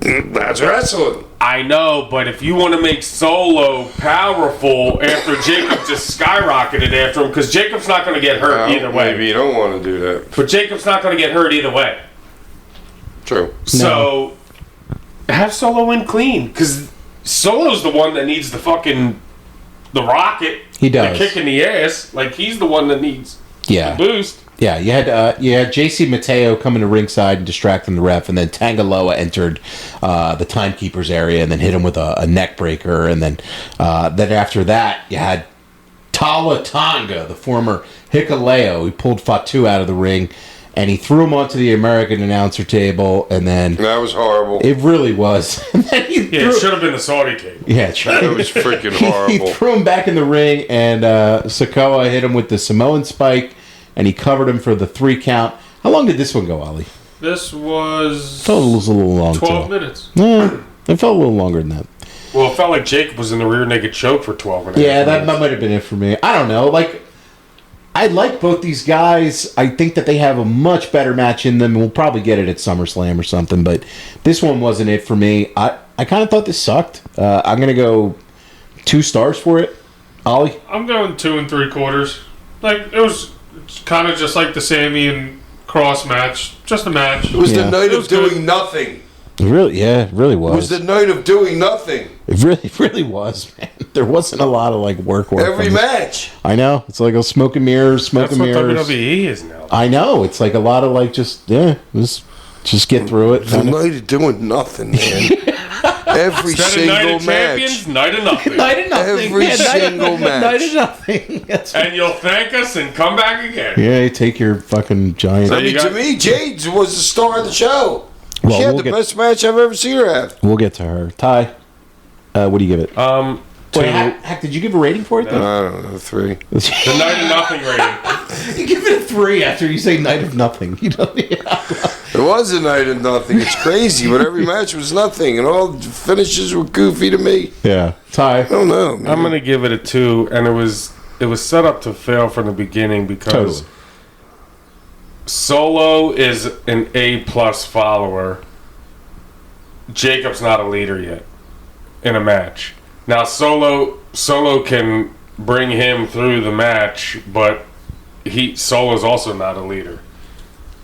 That's wrestling. I know, but if you want to make Solo powerful after Jacob just skyrocketed after him, because Jacob's not going to get hurt either way. Maybe you don't want to do that. But Jacob's not going to get hurt either way. True. So, have Solo win clean, because Solo's the one that needs the rocket. He does. The kick in the ass. Like, he's the one that needs the boost. Yeah, you had JC Mateo coming to ringside and distracting the ref, and then Tangaloa entered the timekeeper's area and then hit him with a neck breaker, and then after that you had Tala Tonga, the former Hikuleo. He pulled Fatu out of the ring, and he threw him onto the American announcer table, and then that was horrible. It really was. It should have been the Saudi table. Yeah, it was freaking horrible. He threw him back in the ring, and Sikoa hit him with the Samoan spike. And he covered him for the 3 count. How long did this one go, Ollie? This was... It was a little long, 12 too. minutes. No, it felt a little longer than that. Well, it felt like Jacob was in the rear naked choke for 12 minutes. Yeah, that might have been it for me. I don't know. Like, I like both these guys. I think that they have a much better match in them. We'll probably get it at SummerSlam or something. But this one wasn't it for me. I kind of thought this sucked. I'm going to go 2 stars for it. Ollie? I'm going 2 3/4. Like, it was... kind of just like the Sammy and Cross match. Just a match. It was the night of doing nothing. It really was. It was the night of doing nothing. It really was, man. There wasn't a lot of like work. Every match. I know. It's like a smoke and mirrors, That's what WWE is now. I know. It's like a lot of like just get through it. The night of doing nothing, man. Every single Night of match. Champions, night of nothing. Night of nothing. Every single match. Night of nothing. And you'll thank us and come back again. Yeah, you take your fucking giant. I mean, to me, Jade was the star of the show. Well, she had the best match I've ever seen her have. We'll get to her. Ty, what do you give it? Wait, Hack, did you give a rating for it? Then? I don't know, 3. The night of nothing rating. You give it a 3 after you say night of nothing. You know. It was a night of nothing. It's crazy, but every match was nothing, and all the finishes were goofy to me. Yeah, Ty. I don't know. Man. I'm gonna give it a 2, and it was set up to fail from the beginning because Solo is an A+ follower. Jacob's not a leader yet in a match. Now Solo can bring him through the match, but Solo's also not a leader.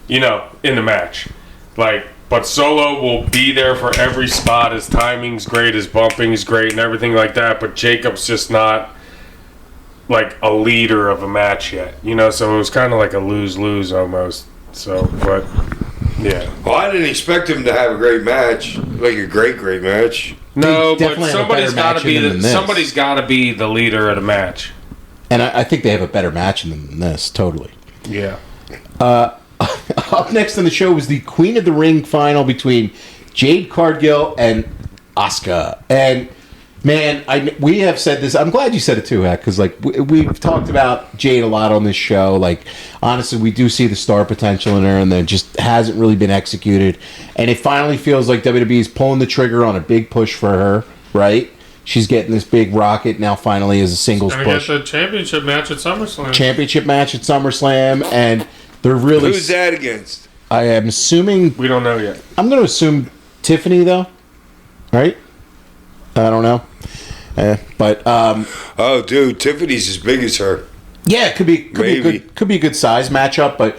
You know, in the match. But Solo will be there for every spot. His timing's great, his bumping's great, and everything like that, but Jacob's just not like a leader of a match yet. You know, so it was kind of like a lose-lose almost. So, but yeah. Well, I didn't expect him to have a great match, like a great match. No, They but definitely have a somebody's better got match to be in them than this. somebody's got to be the leader of the match. And I think they have a better match in them than this. Totally. Yeah. Up next on the show was the Queen of the Ring final between Jade Cargill and Asuka. And man, we have said this. I'm glad you said it too, Hack, because like we've talked about Jade a lot on this show. Like honestly, we do see the star potential in her, and then just hasn't really been executed. And it finally feels like WWE is pulling the trigger on a big push for her. Right? She's getting this big rocket now. Finally, as a singles push. Get the championship match at SummerSlam. Championship match at SummerSlam, and they're really. Who's that against? I am assuming. We don't know yet. I'm going to assume Tiffany, though. Right? I don't know. But Oh, dude, Tiffany's as big as her. yeah, it could be a good size matchup. But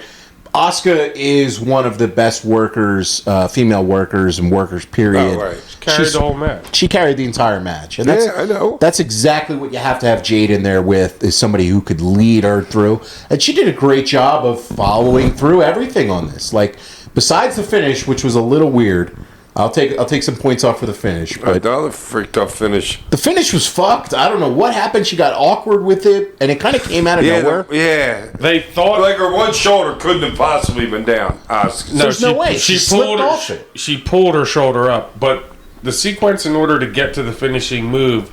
Asuka is one of the best workers, female workers and workers. Period. Oh, right. Carried the whole match. She carried the entire match, and that's, Yeah, I know. That's exactly what you have to have Jade in there with, is somebody who could lead her through. And she did a great job of following through everything on this. Like besides the finish, which was a little weird. I'll take some points off for the finish, but Another freaked out finish. the finish was fucked. I don't know what happened. She got awkward with it, and it kind of came out of nowhere. They thought Like her one shoulder couldn't have possibly been down. There's no way. She slipped off it. She pulled her shoulder up, but the sequence in order to get to the finishing move,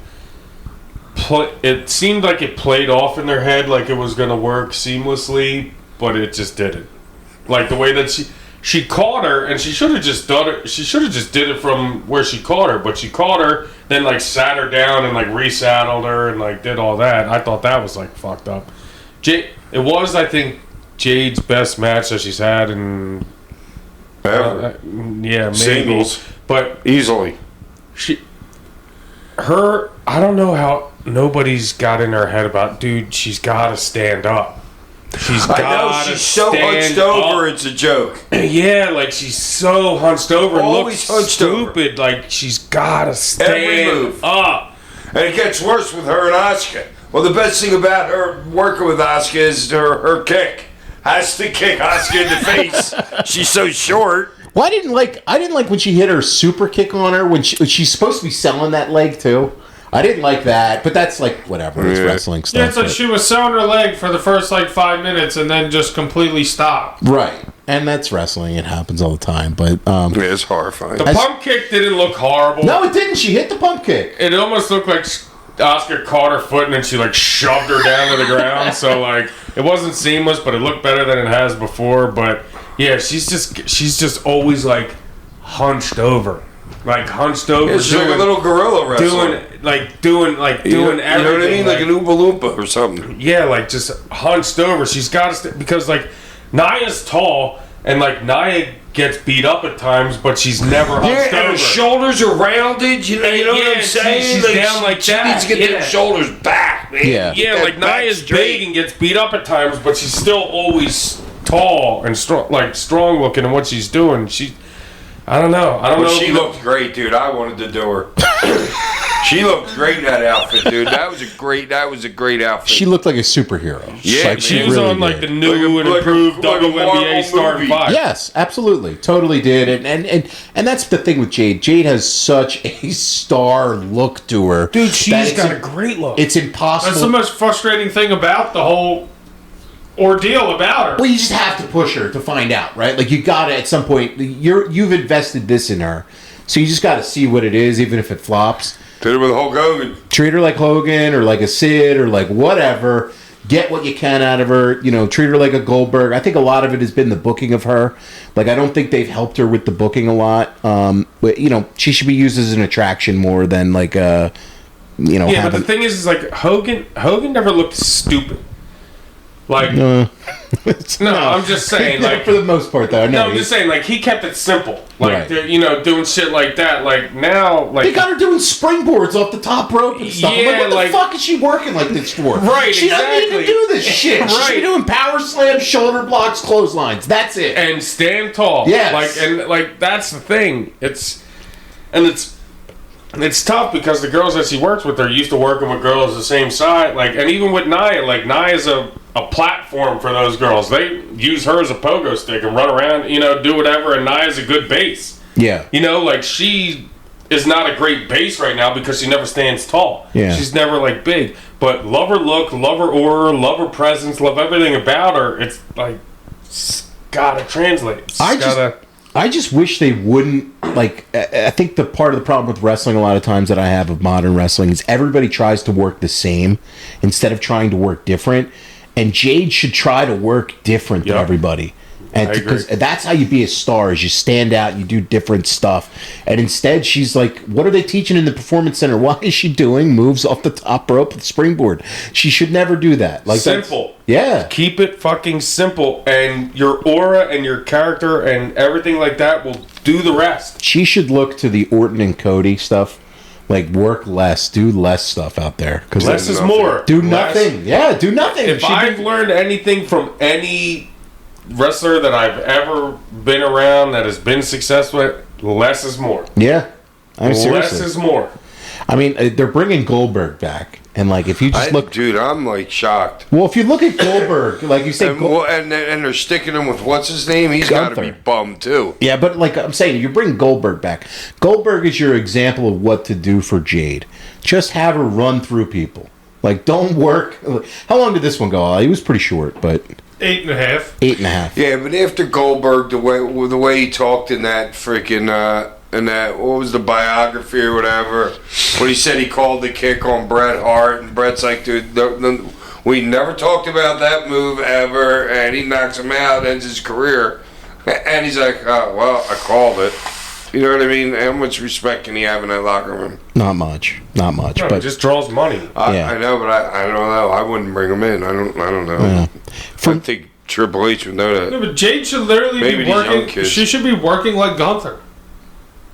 it seemed like it played off in their head, like it was going to work seamlessly, but it just didn't. Like the way that she caught her, and she should have just done it. She should have just did it from where she caught her, but she caught her, then like sat her down and like resaddled her and like did all that. I thought that was like fucked up. It was, I think, Jade's best match that she's had in Ever. yeah, maybe. Singles. But Easily. she I don't know how nobody's got in her head about, dude, she's got to stand up. I know, she's so hunched over, it's a joke. Yeah, like she's so hunched over and Always looks hunched stupid. over. Like she's got to Every stand move. up. And it gets worse with her and Asuka. Well, the best thing about her working with Asuka is her kick. Has to kick Asuka in the face. She's so short. Well, I didn't like when she hit her super kick on her when she's supposed to be selling that leg too. I didn't like that, but that's like whatever. It's wrestling stuff. Yeah, it's like she was selling her leg for the first like 5 minutes and then just completely stopped. Right, and that's wrestling. It happens all the time. But It's horrifying. The pump kick didn't look horrible. no, it didn't. She hit the pump kick. It almost looked like Asuka caught her foot and then she like shoved her down to the ground. So like it wasn't seamless, but it looked better than it has before. But yeah, she's just always like hunched over. Like hunched over, She's like a little gorilla wrestler. doing everything. You know what I mean? Like an Oompa Loompa or something. Yeah, like just hunched over. She's got to because like Nia's tall and like Nia gets beat up at times, but she's never hunched And over. her shoulders are rounded. You know what I'm saying? She's down like she that. needs to get those shoulders back, man. Yeah. Yeah, Get like that back Nia's straight. big and gets beat up at times, but she's still always tall and strong looking in what she's doing. I don't know. But she looked great, dude. I wanted to do her. She looked great in that outfit, dude. That was a great outfit. She looked like a superhero. Yeah, Like, She was really on like did. the new and improved like a Marvel WNBA starting movie. five. Yes, absolutely, totally did, and that's the thing with Jade. Jade has such a star look to her, Dude, that she's it's got a great look. It's impossible. That's the most frustrating thing about the whole ordeal about her. Well, you just have to push her to find out, right? Like you gotta at some point. You've invested this in her, so you just got to see what it is, even if it flops. Did it with Hulk Hogan. Treat her like Hogan or like a Sid or like whatever. Get what you can out of her. You know, treat her like a Goldberg. I think a lot of it has been the booking of her. Like I don't think they've helped her with the booking a lot. But you know, she should be used as an attraction more than like a. You know, Yeah, but the thing is like Hogan never looked stupid. Like no, I'm just saying like for the most part though. no, I'm just saying like he kept it simple. Like Right. you know, doing shit like that. Like now, like they got her doing springboards off the top rope and stuff. I'm Yeah, like, what the like- fuck is she working like this for? Right, She doesn't need exactly. to do this shit. She should be Right. doing power slams, shoulder blocks, clotheslines. That's it. and stand tall. Yes. Like that's the thing. It's tough because the girls that she works with are used to working with girls the same size. Like, and even with Nia, like Nia's a platform for those girls. They use her as a pogo stick and run around, you know, do whatever. And Nia's a good base. Yeah. You know, like she is not a great base right now because she never stands tall. Yeah. She's never like big. But love her look, love her aura, love her presence, love everything about her. It's like it's gotta translate. I just wish they wouldn't, like, I think the part of the problem with wrestling a lot of times that I have of modern wrestling is everybody tries to work the same instead of trying to work different. And Jade should try to work different than Yep. everybody. And I agree. because that's how you be a star, is you stand out, you do different stuff. And instead she's like, what are they teaching in the performance center? Why is she doing moves off the top rope with springboard? She should never do that. Like Simple. Yeah. Keep it fucking simple, and your aura and your character and everything like that will do the rest. She should look to the Orton and Cody stuff. Like, work less, do less stuff out there. Cause Less is nothing. more. do Less- nothing. Yeah, do nothing. If She I've did- learned anything from any wrestler that I've ever been around that has been successful, less is more. yeah, I'm Less seriously. is more. I mean, they're bringing Goldberg back, and like, if you just look, Dude, I'm like shocked. well, if you look at Goldberg, like you say, And they're sticking him with what's his name? He's got to be Gunther. bummed too. yeah, but like I'm saying, you bring Goldberg back. Goldberg is your example of what to do for Jade. Just have her run through people. Like, don't work. How long did this one go? It was pretty short, but 8.5. 8.5. Yeah, but after Goldberg, the way he talked in that freaking in that what was the biography or whatever, when he said he called the kick on Bret Hart, and Bret's like, dude, we never talked about that move ever, and he knocks him out, ends his career, and he's like, oh well, I called it. You know what I mean? How much respect can he have in that locker room? Not much. Not much. No, but it just draws money. Yeah. I know, but I don't know. I wouldn't bring him in. I don't know. Yeah. I think Triple H would know No, that. but Jade should literally Maybe be these young working. kids. She should be working like Gunther.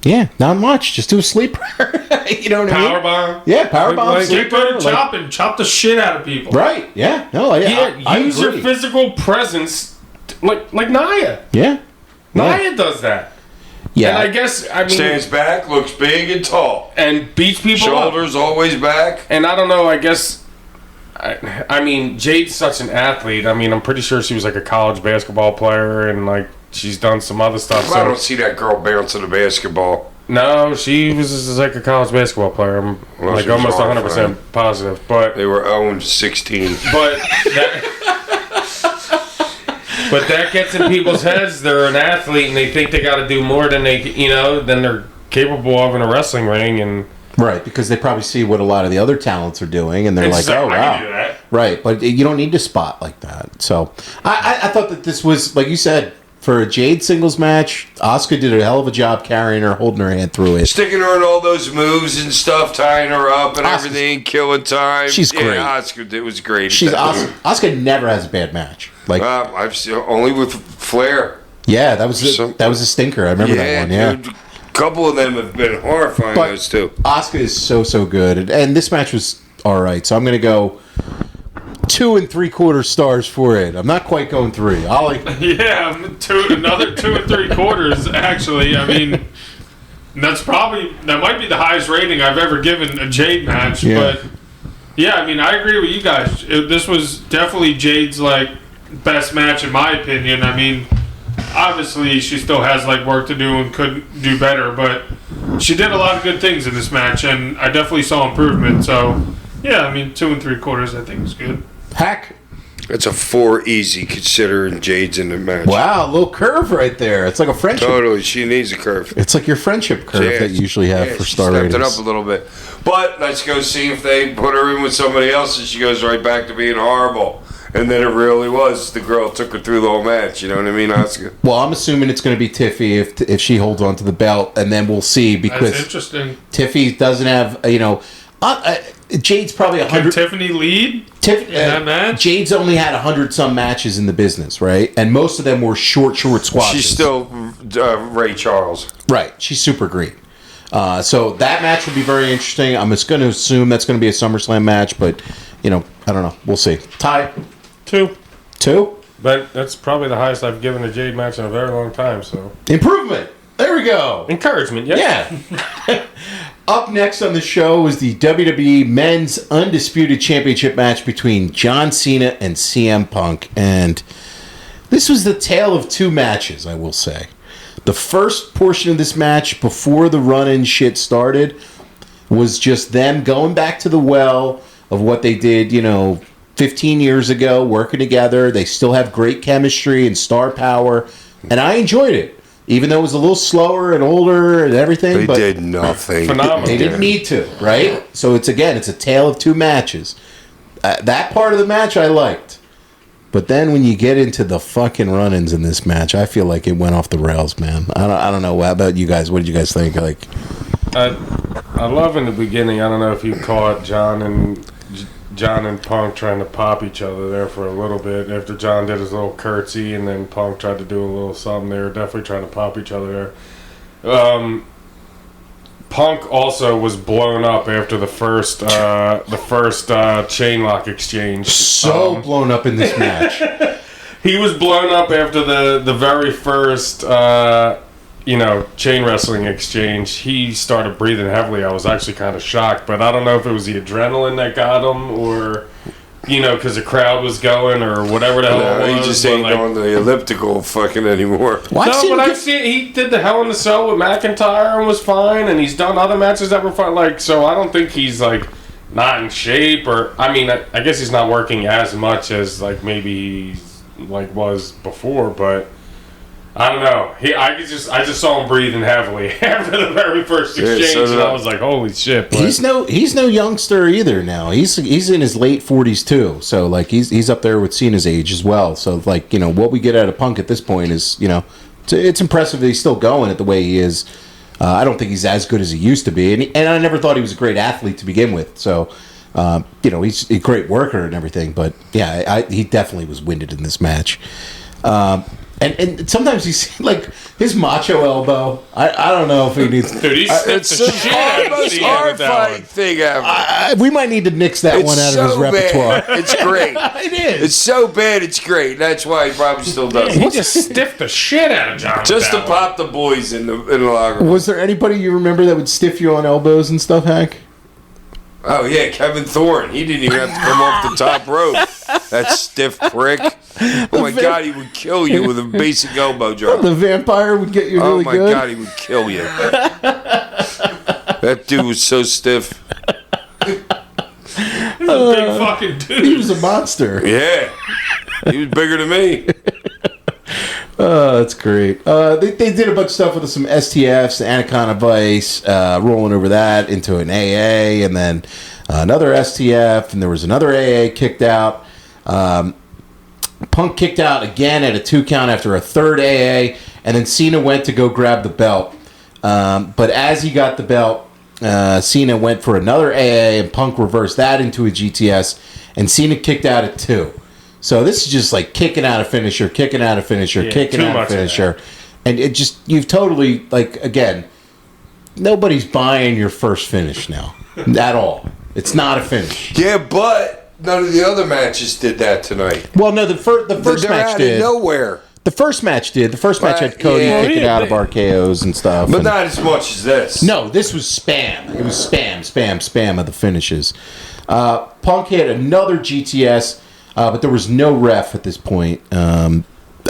Yeah, not much. Just do a sleeper. You know what I mean? Powerbomb. Yeah, powerbomb. Get good at chopping. Chop the shit out of people. Right. Yeah. No. Yeah. I use your agree. physical presence, like Nia. Yeah. Nia does that. Yeah. And I guess Stands back, looks big and tall, and beats people up. shoulders always back. And I don't know. I guess. I mean, Jade's such an athlete. I mean, I'm pretty sure she was like a college basketball player, and like she's done some other stuff. I don't see that girl bouncing a basketball. No, she was like a college basketball player. I'm like she was almost wrong, 100% positive. But They were 0-16. But that gets in people's heads. They're an athlete, and they think they got to do more than than they're capable of in a wrestling ring. And Right, because they probably see what a lot of the other talents are doing, and they're it's like, just "Oh, I wow!" can do that. Right, but you don't need to spot like that. So, I thought that this was, like you said, for a Jade singles match, Asuka did a hell of a job carrying her, holding her hand through it. Sticking her in all those moves and stuff, tying her up and Asuka's- everything, killing time. She's great. Yeah, Asuka, it was great. She's awesome. Asuka never has a bad match. Like, I've seen only with Flair. yeah, that was a stinker. I remember that one. Yeah. Dude, a couple of them have been horrifying. But Those two. Asuka is so good, and this match was all right. So I'm going to go 2 3/4 stars for it. I'm not quite going 3. Yeah, another 2 3/4. Actually, I mean, that might be the highest rating I've ever given a Jade match. Yeah. But yeah, I mean, I agree with you guys. This was definitely Jade's like best match in my opinion. I mean, obviously she still has like work to do and could do better, but she did a lot of good things in this match, and I definitely saw improvement. So yeah, I mean, 2 3/4 I think is good. Hack. That's a 4 easy considering Jade's in the match. Wow, a little curve right there. It's like a friendship. Totally, she needs a curve. It's like your friendship curve that you usually have for she star stepped ratings. it up a little bit. But let's go see if they put her in with somebody else and she goes right back to being horrible. And then it really was. The girl took her through the whole match. You know what I mean, Asuka? Well, I'm assuming it's going to be Tiffy if she holds on to the belt, and then we'll see That's because interesting. Tiffy doesn't have, Jade's probably Can 100. Tiffany lead in that match? Jade's only had 100-some matches in the business, right? And most of them were short squashes. She's still Ray Charles. Right. She's super green. So that match will be very interesting. I'm just going to assume that's going to be a SummerSlam match, but, I don't know. We'll see. Ty? 2. 2? But that's probably the highest I've given a Jade match in a very long time. So Improvement. There we go. encouragement, yeah. Yeah. Up next on the show is the WWE Men's Undisputed Championship match between John Cena and CM Punk. And this was the tale of 2 matches, I will say. The first portion of this match, before the run-in shit started, was just them going back to the well of what they did, 15 years ago, working together. They still have great chemistry and star power. And I enjoyed it. Even though it was a little slower and older and everything. They did nothing. Phenomenal. They didn't need to, right? So it's a tale of 2 matches. That part of the match I liked. But then when you get into the fucking run-ins in this match, I feel like it went off the rails, man. I don't know. How about you guys? What did you guys think? Like, I love in the beginning. I don't know if you caught John and Punk trying to pop each other there for a little bit. After John did his little curtsy, and then Punk tried to do a little something. They were definitely trying to pop each other there. Punk also was blown up after the first chain lock exchange. so blown up in this match. He was blown up after the very first chain wrestling exchange. He started breathing heavily. I was actually kind of shocked, but I don't know if it was the adrenaline that got him or because the crowd was going or whatever the hell it was. He just ain't going the elliptical fucking anymore. I've seen he did the Hell in the Cell with McIntyre and was fine, and he's done other matches that were fine. So I don't think he's not in shape, or I guess he's not working as much as maybe he was before, but I don't know. I just saw him breathing heavily after the very first exchange, and I was like, "Holy shit!" But He's no youngster either. Now he's in his late 40s too. So he's up there with Cena's age as well. So what we get out of Punk at this point is it's impressive that he's still going at the way he is. I don't think he's as good as he used to be, and I never thought he was a great athlete to begin with. So he's a great worker and everything. But yeah, he definitely was winded in this match. And sometimes you see, like, his macho elbow. I don't know if he needs... Dude, he sniffed It's the the shit out of most Cena with that horrifying one. thing ever. we might need to nix that one out of his repertoire. It's great. It is. It's so bad, it's great. That's why he probably still does He it. just stiffed the shit out of John. Just to with that pop the boys in the locker room. Was there anybody you remember that would stiff you on elbows and stuff, Hank? Oh, yeah, Kevin Thorne. He didn't even have to come off the top rope. That stiff prick. Oh, my God, he would kill you with a basic elbow drop. The vampire would get you Oh, really my good. God, he would kill you. That dude was so stiff. He's a big fucking dude. He was a monster. Yeah. He was bigger than me. Oh, that's great. They did a bunch of stuff with some STFs, Anaconda Vice, rolling over that into an AA, and then another STF, and there was another AA kicked out. Punk kicked out again at a 2 count after a third AA, and then Cena went to go grab the belt. But as he got the belt, Cena went for another AA, and Punk reversed that into a GTS, and Cena kicked out at 2. So this is just like kicking out a finisher, kicking out a finisher, kicking too out a much of finisher. And it just, you've totally, like, again, nobody's buying your first finish now. At all. It's not a finish. Yeah, but none of the other matches did that tonight. Well, no, the first They're match out did. of nowhere. The first match did. The first match had Cody Yeah. kicking out of RKOs and stuff. But and- not as much as this. No, this was spam. It was spam of the finishes. Punk had another GTS, but there was no ref at this point.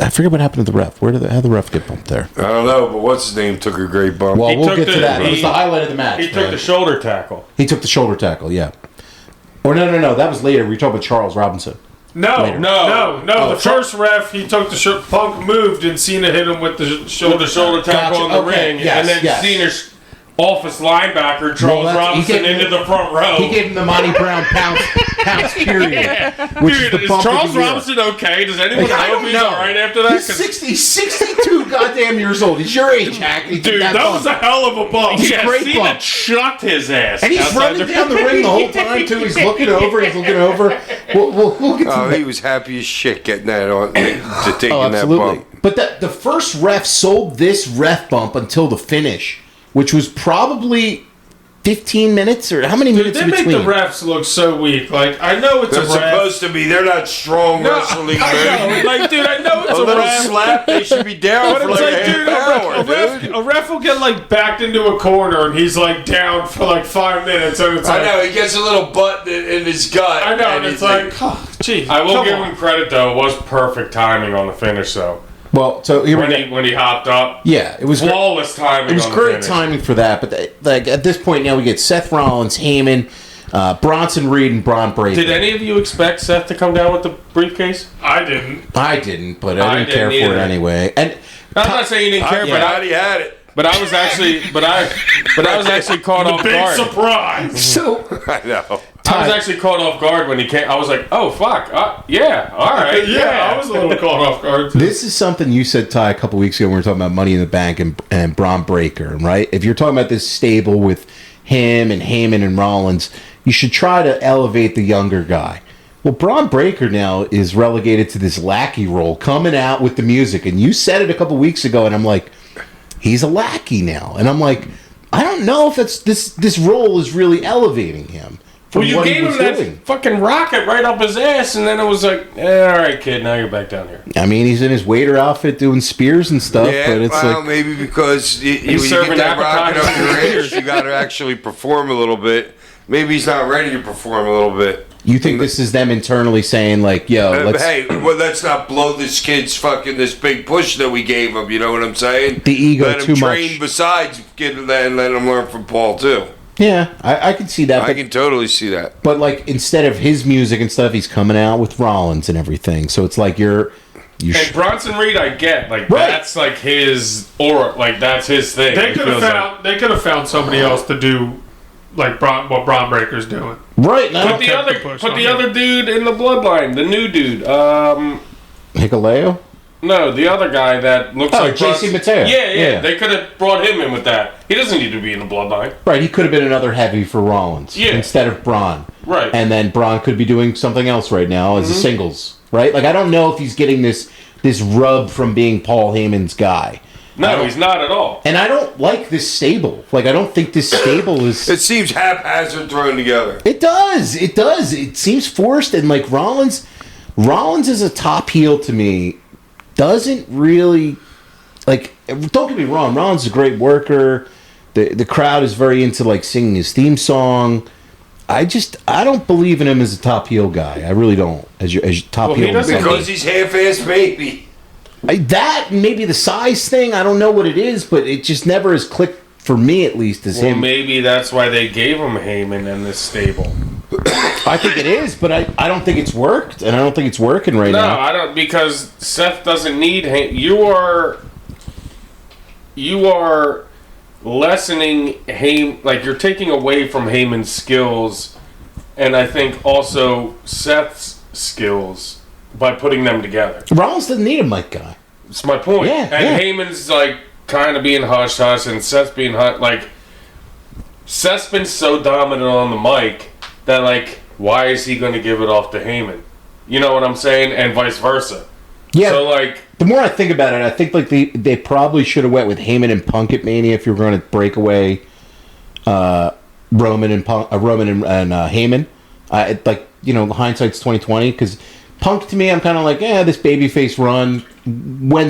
I forget what happened to the ref. How'd the ref get bumped there? I don't know, but what's his name took a great bump. Well, He we'll took get to the- that. It was he- the highlight of the match. He took the shoulder tackle. He took the shoulder tackle, yeah. Or no. That was later. We were talking about Charles Robinson. No, Later. no. Oh, The first ref, he took the Punk moved, and Cena hit him with the With shoulder. the shoulder tackle Gotcha. in the Okay, ring. yes, and then yes. Cena's office linebacker, Charles Well, he Robinson, gave him- into the front row. He gave him the Monty Brown pounce period. Which Dude, is the is bump Charles of the year. Robinson okay? Does anyone I know don't if he's know. all right after that? He's 62 goddamn years old. He's your age, Hack. and he took Dude, that was a bump. hell of a bump. Yeah, great Cena bump. chucked his ass. And he's outside running down the ring the whole time, too. He's looking over. We'll get to Oh, that. he was happy as shit getting that on, to taking Oh, that absolutely. bump. But the first ref sold this ref bump until the finish, which was probably 15 minutes or how many minutes They in make between? the refs look so weak. Like, I know it's They're a ref. supposed to be. They're not strong wrestling men. Like, dude, I know it's A a little ref. slap, they should be down But for it's like like, a dude, half hour, dude. a ref will get like backed into a corner and he's like down for like 5 minutes, and it's I like, know, he gets a little butt in his gut. I know, and it's he's like, oh, gee, I will come give on. him credit though. It was perfect timing on the finish though. Well, so here we go. When he hopped up, Yeah, it was great. flawless timing. It was on the great finish. timing for that, but like at this point now we get Seth Rollins, Heyman, Bronson Reed, and Braun Breaker. Did any of you expect Seth to come down with the briefcase? I didn't. I didn't, but I I didn't care didn't for it either. anyway. And I'm not saying you didn't care, yeah. but Glad he had it. I was actually, but I was actually caught off Big guard. surprise. so I know. I was actually caught off guard when he came. I was like, oh fuck, yeah, all right, Yeah, I was a little caught off guard. Too. this is something you said, Ty, a couple weeks ago when we were talking about Money in the Bank and Braun Breaker, right? If you're talking about this stable with him and Heyman and Rollins, you should try to elevate the younger guy. Well, Braun Breaker now is relegated to this lackey role, coming out with the music. And you said it a couple weeks ago, and I'm like, he's a lackey now. And I'm like, I don't know if that's this role is really elevating him. from Well, you what he gave was him that doing. fucking rocket right up his ass, and then it was like, all right, kid, now you're back down here. I mean, he's in his waiter outfit doing spears and stuff, Yeah, but it's well, like, maybe because when you serving get that rocket up your appetizers. ass, you got to actually perform a little bit. Maybe he's not ready to perform a little bit. you think this is them internally saying, like, yo, let's... Hey, well, let's not blow this kid's fucking this big push that we gave him. You know what I'm saying? The ego let him too train much. Besides, let him learn from Paul too. Yeah, I can see that. I But, can totally see that. but, like, instead of his music and stuff, he's coming out with Rollins and everything. So it's like you And Bronson Reed, I get, like, Right. that's like his aura, like that's his thing. They It could have feels found. They could have found somebody else to do, like what Braun Breaker's doing. right now. Put the kept other, the push put on the him. other dude in the bloodline, the new dude. Hikuleo? No, the other guy that looks Oh, like JC Bronson. Mateo. Yeah, Yeah. They could have brought him in with that. He doesn't need to be in the bloodline. Right, he could have been another heavy for Rollins Yeah. instead of Braun. Right. And then Braun could be doing something else right now as a singles, right? Like, I don't know if he's getting this rub from being Paul Heyman's guy. No, he's not at all. And I don't like this stable. Like, I don't think this stable is... It seems haphazard thrown together. It does. It does. It seems forced. And, like, Rollins as a top heel to me doesn't really... Like, don't get me wrong. Rollins is a great worker. The crowd is very into, like, singing his theme song. I don't believe in him as a top heel guy. I really don't. As your top heel. Because he's half-assed baby. That maybe the size thing. I don't know what it is, but it just never has clicked for me, at least, as him. Maybe that's why they gave him Heyman and this stable. I think it is, but I don't think it's worked, and I don't think it's working now. No, I don't, because Seth doesn't need Heyman. You are lessening Heyman, like you're taking away from Heyman's skills, and I think also Seth's skills by putting them together. Rollins doesn't need a mic guy. That's my point. Yeah, and Heyman's like kind of being hush hush, and Seth's being like Seth's been so dominant on the mic that like why is he going to give it off to Heyman? You know what I'm saying? And vice versa. Yeah. So like the more I think about it, I think like they probably should have went with Heyman and Punk at Mania if you were going to break away Roman and Heyman. Like, you know, hindsight's 2020 because Punk to me, I'm kind of like, this babyface run. When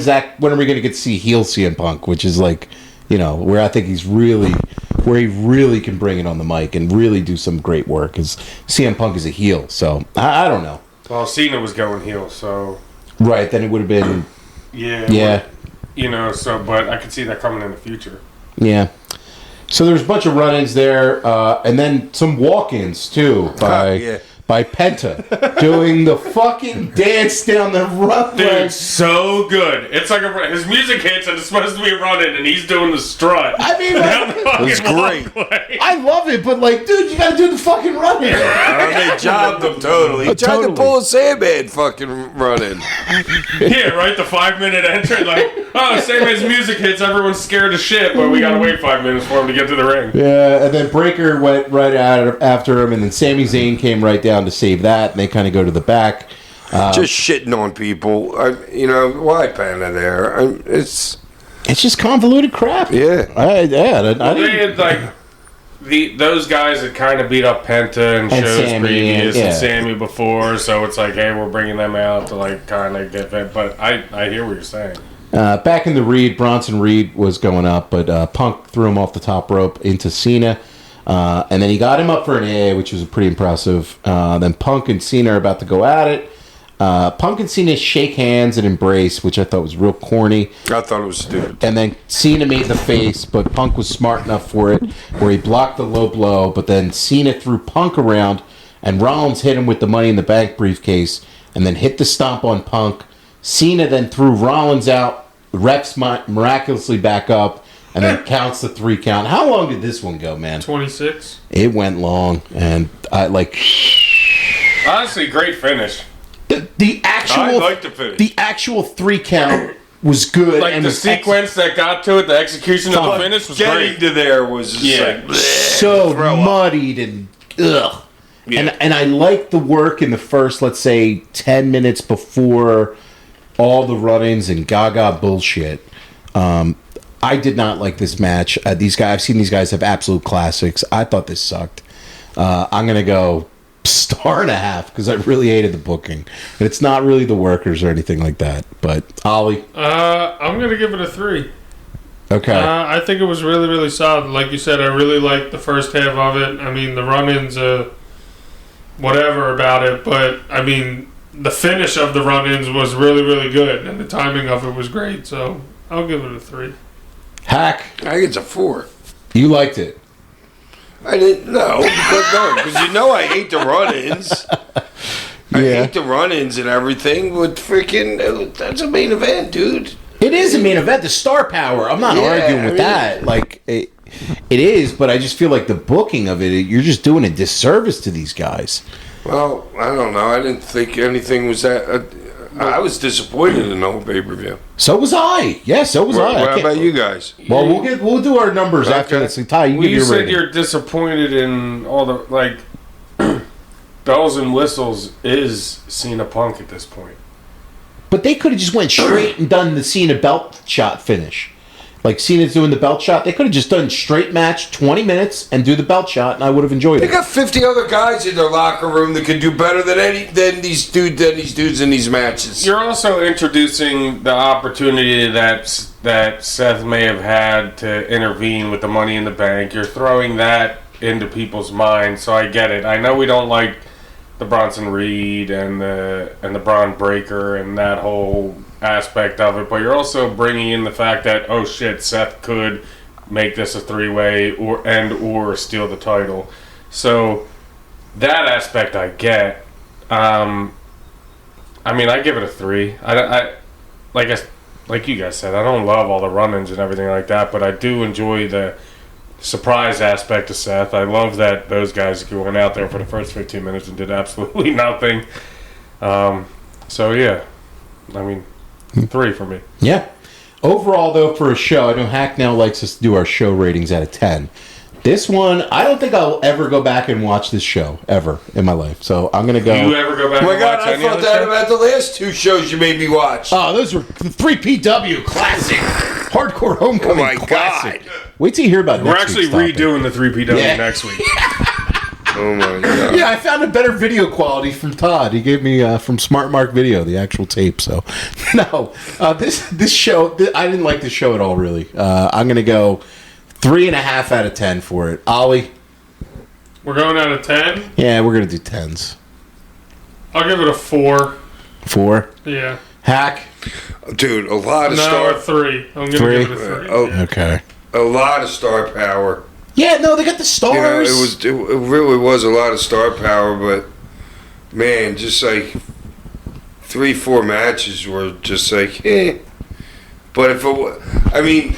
are we going to get to see heel CM Punk? Which is like, you know, where I think where he really can bring it on the mic and really do some great work. Because CM Punk is a heel, so I don't know. Well, Cena was going heel, so right then it would have been yeah. You know, so but I could see that coming in the future. Yeah. So there's a bunch of run-ins there, and then some walk-ins too by Penta doing the fucking dance down the rough. Dude, so good. It's like his music hits and it's supposed to be running, and he's doing the strut. I mean, it's great. I love it, but like, dude, you gotta do the fucking run-in. They jobbed him totally. He tried to pull a Sandman fucking run-in. Yeah, right. The 5-minute entrance, like, Sandman's music hits, everyone's scared as shit, but we gotta wait 5 minutes for him to get to the ring. Yeah, and then Breaker went right after him, and then Sami Zayn came right down to save that, and they kind of go to the back. Just shitting on people. Why Panda there? It's just convoluted crap. Yeah. I didn't, like those guys had kind of beat up Penta and shows Sammy, previous and Sammy before, so it's like, hey, we're bringing them out to like kind of get that. But I hear what you're saying. Back in the Reed, Bronson Reed was going up, but Punk threw him off the top rope into Cena. And then he got him up for an AA, which was pretty impressive. Then Punk and Cena are about to go at it. Punk and Cena shake hands and embrace, which I thought was real corny. I thought it was stupid. And then Cena made the face, but Punk was smart enough for it, where he blocked the low blow, but then Cena threw Punk around, and Rollins hit him with the Money in the Bank briefcase, and then hit the stomp on Punk. Cena then threw Rollins out, the refs miraculously back up, and then counts the 3 count. How long did this one go, man? 26. It went long, and I like... Honestly, great finish. The actual... I like the finish. The actual 3 count was good. Like and the sequence that got to it, the execution of the finish was Getting great. to there was just like... So muddied and... Ugh. Yeah. And I like the work in the first, let's say, 10 minutes before all the run-ins and gaga bullshit. I did not like this match. I've seen these guys have absolute classics. I thought this sucked. I'm going to go 1.5 because I really hated the booking. And it's not really the workers or anything like that. But, Ollie? I'm going to give it a 3. Okay. I think it was really, really solid. Like you said, I really liked the first half of it. I mean, the run-ins, whatever about it. But, I mean, the finish of the run-ins was really, really good. And the timing of it was great. So, I'll give it a 3. Hack. I think it's a 4. You liked it. I didn't know. Because I hate the run-ins. I hate the run-ins and everything. But freaking, that's a main event, dude. It is a main event. The star power. I'm not arguing with that. Like, it is, but I just feel like the booking of it, you're just doing a disservice to these guys. Well, I don't know. I didn't think anything was that... I was disappointed in the whole pay-per-view. So was I. Yeah, so was I. What about you guys? Well, we'll do our numbers after this. Ty, you said you're disappointed in all the like bells and whistles. Is Cena Punk at this point? But they could have just went straight and done the Cena belt shot finish. Like Cena's doing the belt shot. They could have just done straight match, 20 minutes, and do the belt shot, and I would have enjoyed They it. got 50 other guys in their locker room that could do better than these dudes in these matches. You're also introducing the opportunity that Seth may have had to intervene with the Money in the Bank. You're throwing that into people's minds, so I get it. I know we don't like the Bronson Reed and the Braun Breaker and that whole aspect of it, but you're also bringing in the fact that, oh shit, Seth could make this a three-way or steal the title. So that aspect I get. I mean, I give it a 3. I like you guys said, I don't love all the run-ins and everything like that, but I do enjoy the surprise aspect of Seth. I love that those guys went out there for the first 15 minutes and did absolutely nothing. So yeah, I mean, 3 for me. Yeah. Overall, though, for a show, I know Hack now likes us to do our show ratings out of 10. This one, I don't think I'll ever go back and watch this show, ever, in my life. So I'm going to go... You ever go back Oh my and God, watch I any thought other that show? about the last 2 shows you made me watch. Oh, those were the 3PW classic. Hardcore Homecoming Oh my classic. God. Wait till you hear about We're next actually week's topic. redoing the 3PW Yeah. next week. Oh my God. Yeah, I found a better video quality from Todd. He gave me from Smart Mark Video the actual tape. So, no, this show, I didn't like this show at all. Really, I'm gonna go 3.5 out of 10 for it. Ollie, We're going out of 10. yeah, we're gonna do 10s. I'll give it a 4. 4. Yeah. Hack. Dude, a lot of No, a star... 3. I'm gonna 3? give it a 3. Oh. Yeah. Okay. A lot of star power. Yeah, no, they got the stars. It really was a lot of star power, but man, just like 3-4 matches were just like, eh. But if it, I mean,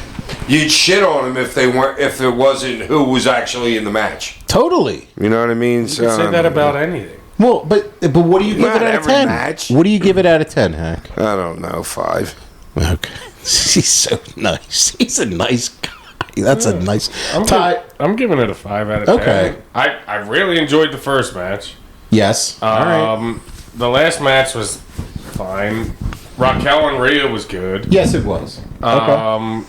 you'd shit on them if it wasn't who was actually in the match. Totally. You know what I mean? You can say that about anything. Well, but what do you give Not it out of every 10? match. What do you give it out of 10, Hack? I don't know, 5. Okay. He's so nice. He's a nice guy. That's a nice... I'm giving it a 5 out of 10. Okay. I really enjoyed the first match. Yes. All right. The last match was fine. Raquel and Rhea was good. Yes, it was. Okay.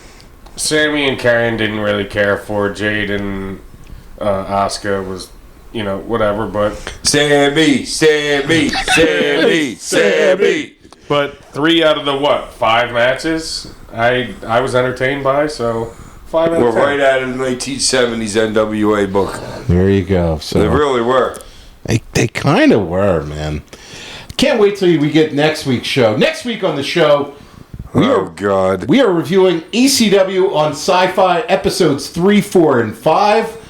Sammy and Karen didn't really care for. Jade and Asuka was, whatever, but... Sammy. But 3 out of the, 5 matches I was entertained by, so 5 out We're of 10. right out of the 1970s NWA book. There you go. So They really were. They kind of were, man. Can't wait till we get next week's show. Next week on the show, God. we are reviewing ECW on Sci-Fi episodes 3, 4, and 5.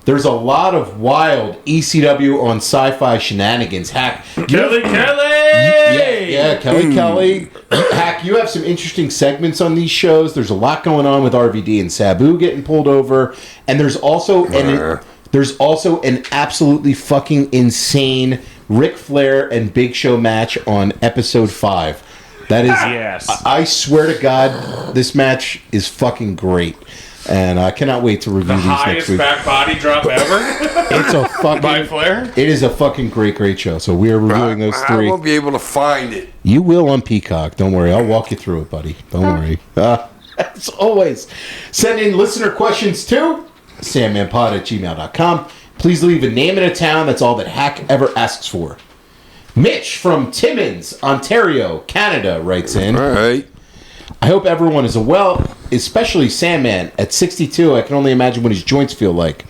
There's a lot of wild ECW on Sci-Fi shenanigans. Hack, Kelly! yeah, Kelly. Hack, you have some interesting segments on these shows. There's a lot going on with RVD and Sabu getting pulled over, and there's also an absolutely fucking insane Ric Flair and Big Show match on episode 5. That is, Yes. I swear to God, this match is fucking great. And I cannot wait to review The these next highest week. back body drop ever It's a fucking by Flair. It is a fucking great show. So we are reviewing those I 3. won't be able to find it. You will on Peacock. Don't worry. I'll walk you through it, buddy. Don't worry. As always, send in listener questions to sandmanpod@gmail.com. Please leave a name and a town. That's all that Hack ever asks for. Mitch from Timmins, Ontario, Canada writes in. All right. I hope everyone is well, especially Sandman. At 62, I can only imagine what his joints feel like.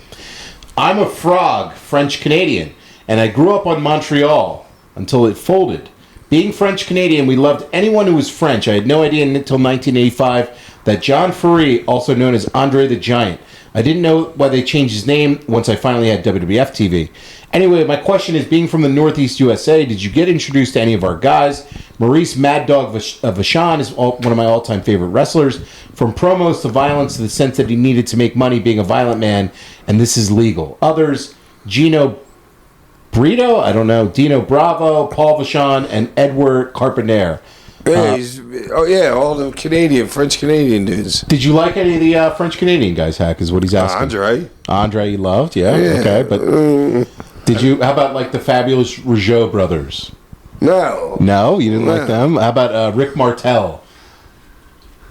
I'm a frog, French-Canadian, and I grew up on Montreal until it folded. Being French-Canadian, we loved anyone who was French. I had no idea until 1985 that John Ferry, also known as Andre the Giant. I didn't know why they changed his name once I finally had WWF TV. Anyway, my question is, being from the Northeast USA, did you get introduced to any of our guys? Maurice Mad Dog Vachon is one of my all-time favorite wrestlers. From promos to violence to the sense that he needed to make money being a violent man, and this is legal. Others, Gino Brito, I don't know, Dino Bravo, Paul Vachon, and Edward Carpenter. Yeah, all the French-Canadian dudes. Did you like any of the French-Canadian guys, Hack, is what he's asking? Andre you loved? Yeah. Okay, but did you, how about like the Fabulous Rougeau brothers? No. No, you didn't No. like them. How about Rick Martel?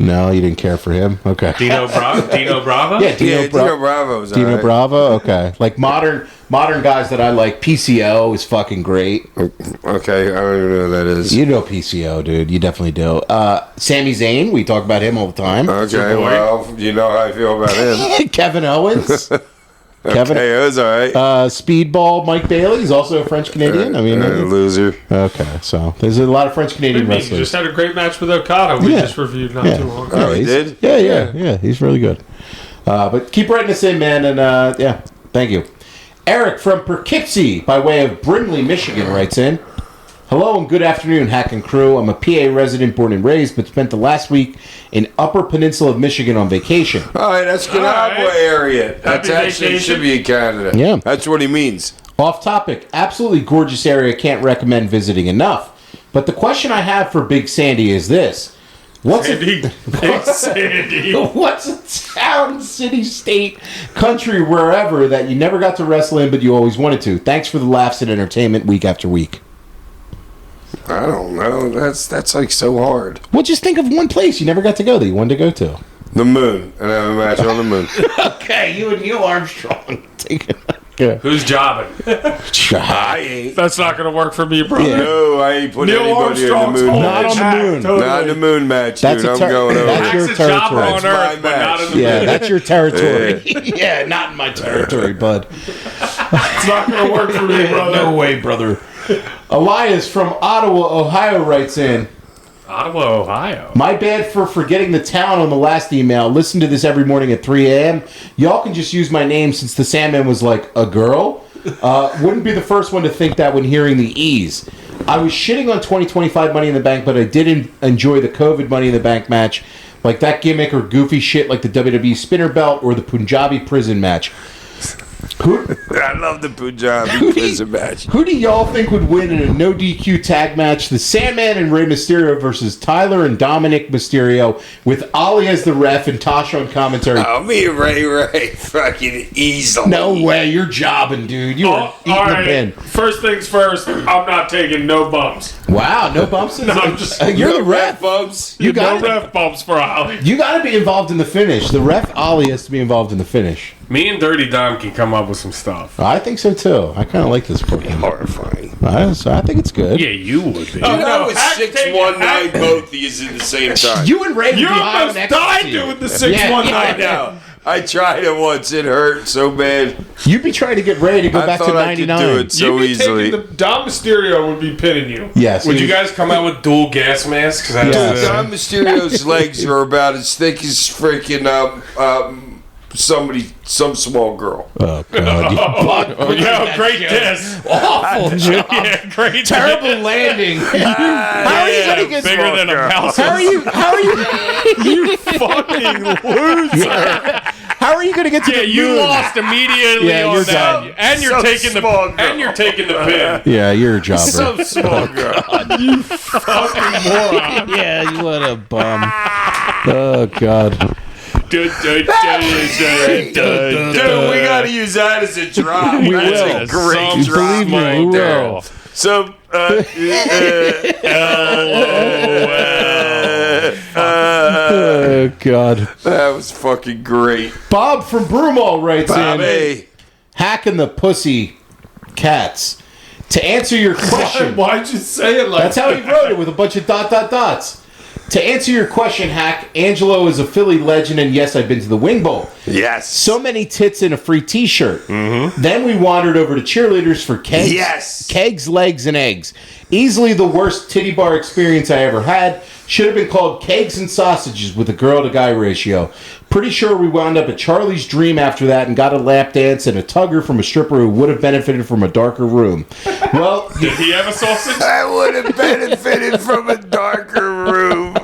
No, you didn't care for him. Okay. Dino Bravo? Yeah, Dino Bravo's Dino alright. Bravo. Okay, like modern guys that I like. PCO is fucking great. Okay, I don't even know who that is. You know PCO, dude. You definitely do. Sami Zayn. We talk about him all the time. Okay, well, you know how I feel about him. Kevin Owens. Kevin. Okay, it was alright. Speedball Mike Bailey. He's also a French Canadian. I mean, loser. okay. So there's a lot of French Canadian He wrestlers. just had a great match with Okada. We Yeah. just reviewed not Yeah. too long ago. Oh, he he's- did? Yeah. He's really good. But keep writing us in, man, and yeah, thank you. Eric from Poughkeepsie, by way of Brinley, Michigan, writes in. Hello and good afternoon, Hack and Crew. I'm a PA resident, born and raised, but spent the last week in Upper Peninsula of Michigan on vacation. Alright, that's Kanawha Alright. area. That's Happy actually vacation. should be in Canada. Yeah. That's what he means. Off topic, absolutely gorgeous area, can't recommend visiting enough. But the question I have for Big Sandy is this. What's Sandy. Big Sandy. What's a town, city, state, country, wherever that you never got to wrestle in but you always wanted to? Thanks for the laughs and entertainment week after week. I don't know. That's like so hard. Well, just think of one place you never got to go that you wanted to go to. The moon. And have a match on the moon. Okay, you and Neil Armstrong. Take it. Okay. Who's jobbing? I ain't. That's not going to work for me, brother. Yeah. No, I ain't putting Neil anybody in Armstrong's the moon home. Not match. on the moon. Totally. Not in the moon match, That's dude. a I'm ter- going that's over. your That's a jobber territory. on That's my Earth, but not in the Yeah, moon. that's your territory. Yeah, not in my territory, bud. It's not going to work for me, brother. No way, brother. Elias from Ottawa, Ohio writes in. Ottawa, Ohio. My bad for forgetting the town on the last email. Listen to this every morning at 3 a.m. Y'all can just use my name since the Sandman was like a girl. Wouldn't be the first one to think that when hearing the E's. I was shitting on 2025 Money in the Bank, but I did enjoy the COVID Money in the Bank match. Like that gimmick or goofy shit like the WWE spinner belt or the Punjabi prison match. I love the Punjabi prison match. Who do y'all think would win in a no DQ tag match? The Sandman and Rey Mysterio versus Tyler and Dominic Mysterio with Ali as the ref and Tasha on commentary. Oh, me and Ray fucking easily. No way, you're jobbing, dude. You are eating All the right. pin. First things first, I'm not taking no bumps. Wow, no bumps. No, I'm just- You're the ref. bumps. You No got ref bumps for Ollie. You got to be involved in the finish. The ref Ali has to be involved in the finish. Me and Dirty Dom can come up with some stuff. I think so too. I kind of like this program. Horrifying. I think it's good. Yeah, you would be. You know, no, it's Hack 619 both of these at the same time. You and Ray would You be high on almost died ecstasy. doing the 619. I know. I tried it once. It hurt so bad. You'd be trying to get Ray to go I back to thought I could 99. do it so You'd be easily. taking the Dom Mysterio would be pinning you. Yes. Would he you was- guys come out with dual gas masks? That's, Yes. Dom Mysterio's legs are about as thick as freaking some small girl. Oh God! You Oh, yeah, great diss. awful job. Yeah, great Terrible landing. How are you Yeah, gonna get bigger than a mouse. How are you? You fucking loser. How are you gonna get to Yeah, the you moon? lost immediately Yeah, on you're that, done. and you're So taking the small girl. and you're taking the pin. Yeah, you're a jobber. Some small girl. Fucking moron. Yeah, you what a bum. Oh God. Dude, we gotta use that as a drop. We That's will. a great You drop believe me, right we there. will. So, Oh God. that was fucking great. Bob from Broomall writes in, Bobby. hacking the pussy cats. To answer your question, Why'd you say it like that's how he wrote it with a bunch of dots. To answer your question, Hack, Angelo is a Philly legend, and yes, I've been to the Wing Bowl. Yes. So many tits and a free T-shirt. Mm-hmm. Then we wandered over to cheerleaders for kegs, kegs, legs, and eggs. Easily the worst titty bar experience I ever had. Should have been called kegs and sausages with a girl-to-guy ratio. Pretty sure we wound up at Charlie's Dream after that and got a lap dance and a tugger from a stripper who would have benefited from a darker room. Well, Did he have a sausage? I would have benefited from a darker room.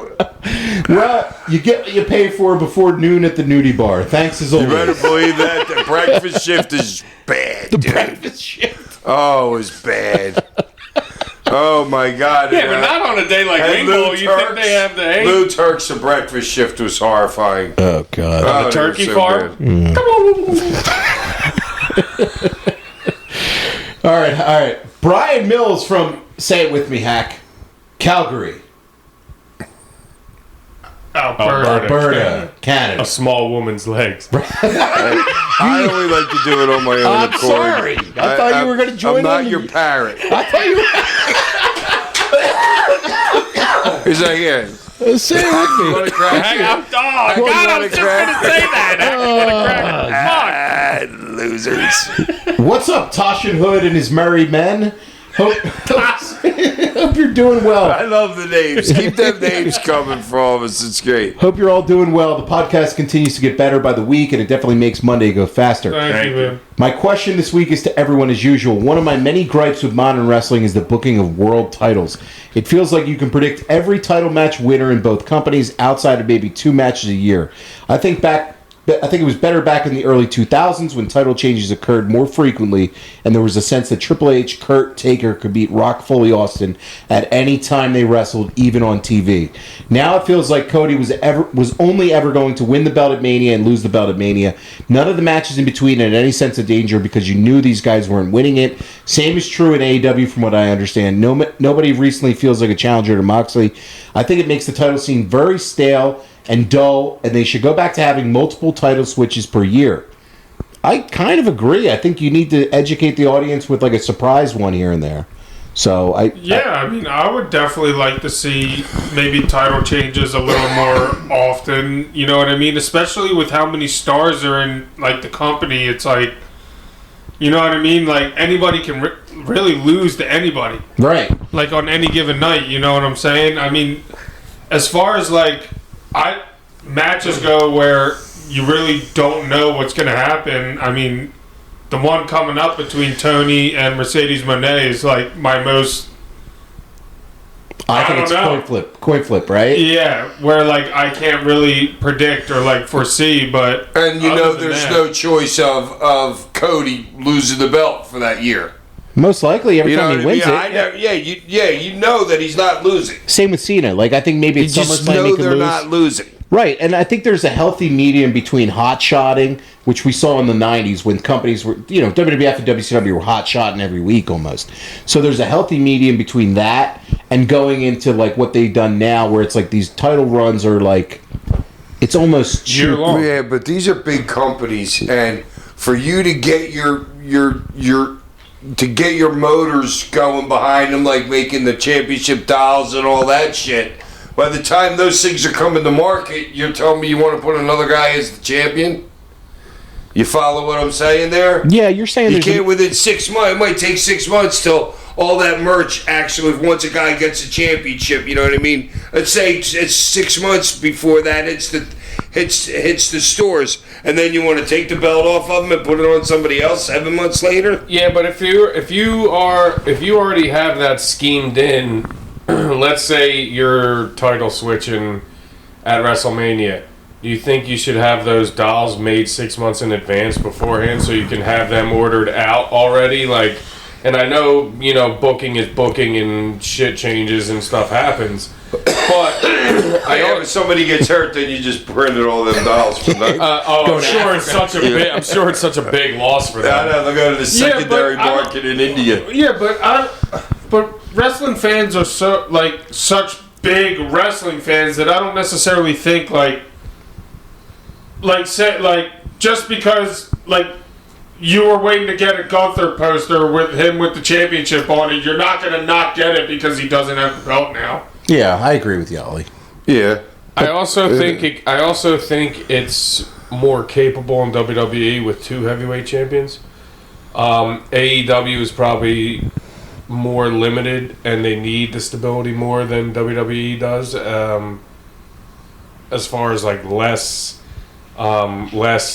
well, you get what you pay for before noon at the nudie bar. Thanks as You always. better believe that. The breakfast shift is bad, dude. Breakfast shift. Oh, it was bad. Oh, my God. Yeah, but not on a day like And Wing Bowl. You think they have the egg? Lou Turk's breakfast shift was horrifying. Oh God. Oh, the they were turkey so farm? bad. All right. Brian Mills from Say it with me, Hack. Calgary. Alberta. Canada. A small woman's legs. I only like to do it on my own I'm accord. sorry. I thought you were going to join I'm not in. your parrot. I thought you were. He's like, yeah. Say it with me. Want to crack? I'm just going to say that. Losers. What's up, Toshin Hood and his merry men? Hope you're doing well. I love the names. Keep them names coming for all of us. It's great. Hope you're all doing well. The podcast continues to get better by the week, and it definitely makes Monday go faster. Thank you, man. My question this week is to everyone as usual. One of my many gripes with modern wrestling is the booking of world titles. It feels like you can predict every title match winner in both companies outside of maybe 2 matches a year. I think it was better back in the early 2000s when title changes occurred more frequently, and there was a sense that Triple H, Kurt, Taker could beat Rock, Foley, Austin at any time they wrestled, even on TV. Now it feels like Cody was only ever going to win the belt at Mania and lose the belt at Mania. None of the matches in between had any sense of danger because you knew these guys weren't winning it. Same is true in AEW from what I understand. Nobody recently feels like a challenger to Moxley. I think it makes the title scene very stale and dull, and they should go back to having multiple title switches per year. I kind of agree. I think you need to educate the audience with like a surprise one here and there. So I would definitely like to see maybe title changes a little more often. You know what I mean? Especially with how many stars are in like the company. It's like, you know what I mean? Like anybody can really lose to anybody. Right. Like on any given night. You know what I'm saying? I mean, as far as like matches go where you really don't know what's going to happen. I mean, the one coming up between Tony and Mercedes Moné is like my most. I think it's coin flip, right? Yeah, where like I can't really predict or like foresee, but and you know, there's no choice of Cody losing the belt for that year. Most likely, every time he wins it. You know that he's not losing. Same with Cena. Like I think maybe You it's just SummerSlam know he can they're lose. not losing. Right, and I think there's a healthy medium between hot-shotting, which we saw in the 90s when companies were, WWF and WCW were hot-shotting every week almost. So there's a healthy medium between that and going into, like, what they've done now where it's like these title runs are, like, it's almost year long. Yeah, but these are big companies, and for you to get your motors going behind them, like making the championship dials and all that shit, by the time those things are coming to market, you're telling me you want to put another guy as the champion? You follow what I'm saying there? Yeah, you're saying you can't within 6 months. It might take 6 months till all that merch actually, once a guy gets a championship, you know what I mean? Let's say it's 6 months before that hits the stores, and then you want to take the belt off of them and put it on somebody else 7 months later. Yeah, but if you already have that schemed in, let's say you're title switching at WrestleMania. Do you think you should have those dolls made 6 months in advance beforehand so you can have them ordered out already? Like, and I know, booking is booking and shit changes and stuff happens. But if somebody gets hurt, then you just printed all them dolls from that. I'm sure it's such a big loss for them. I know, they'll go to the secondary market in India. Yeah, but wrestling fans are such big wrestling fans that I don't necessarily think just because you were waiting to get a Gunther poster with him with the championship on it, you're not going to not get it because he doesn't have the belt now. Yeah, I agree with you, Ollie. Yeah. I also think it's more capable in WWE with 2 heavyweight champions. AEW is probably more limited, and they need the stability more than WWE does. As far as less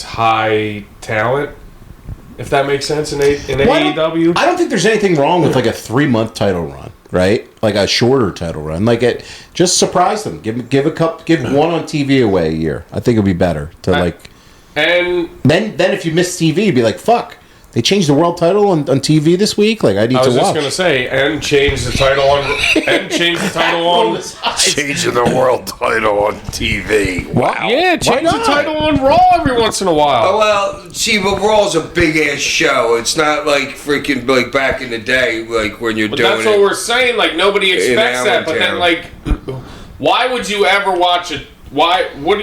high talent, if that makes sense in AEW. I don't think there's anything wrong with a 3-month title run, right? Like a shorter title run. Just surprise them. Give one on TV away a year. I think it'd be better to and Then if you miss TV, be like, fuck. They changed the world title on TV this week. Like I need to watch. I was just gonna say, and change the title on, Changing the world title on TV. Wow. Yeah, change the title on Raw every once in a while. Oh, well, see, but Raw's a big ass show. It's not like freaking like back in the day, like when you're But doing that's what we're saying. Like nobody expects that. But then, like, why would you ever watch it? Why would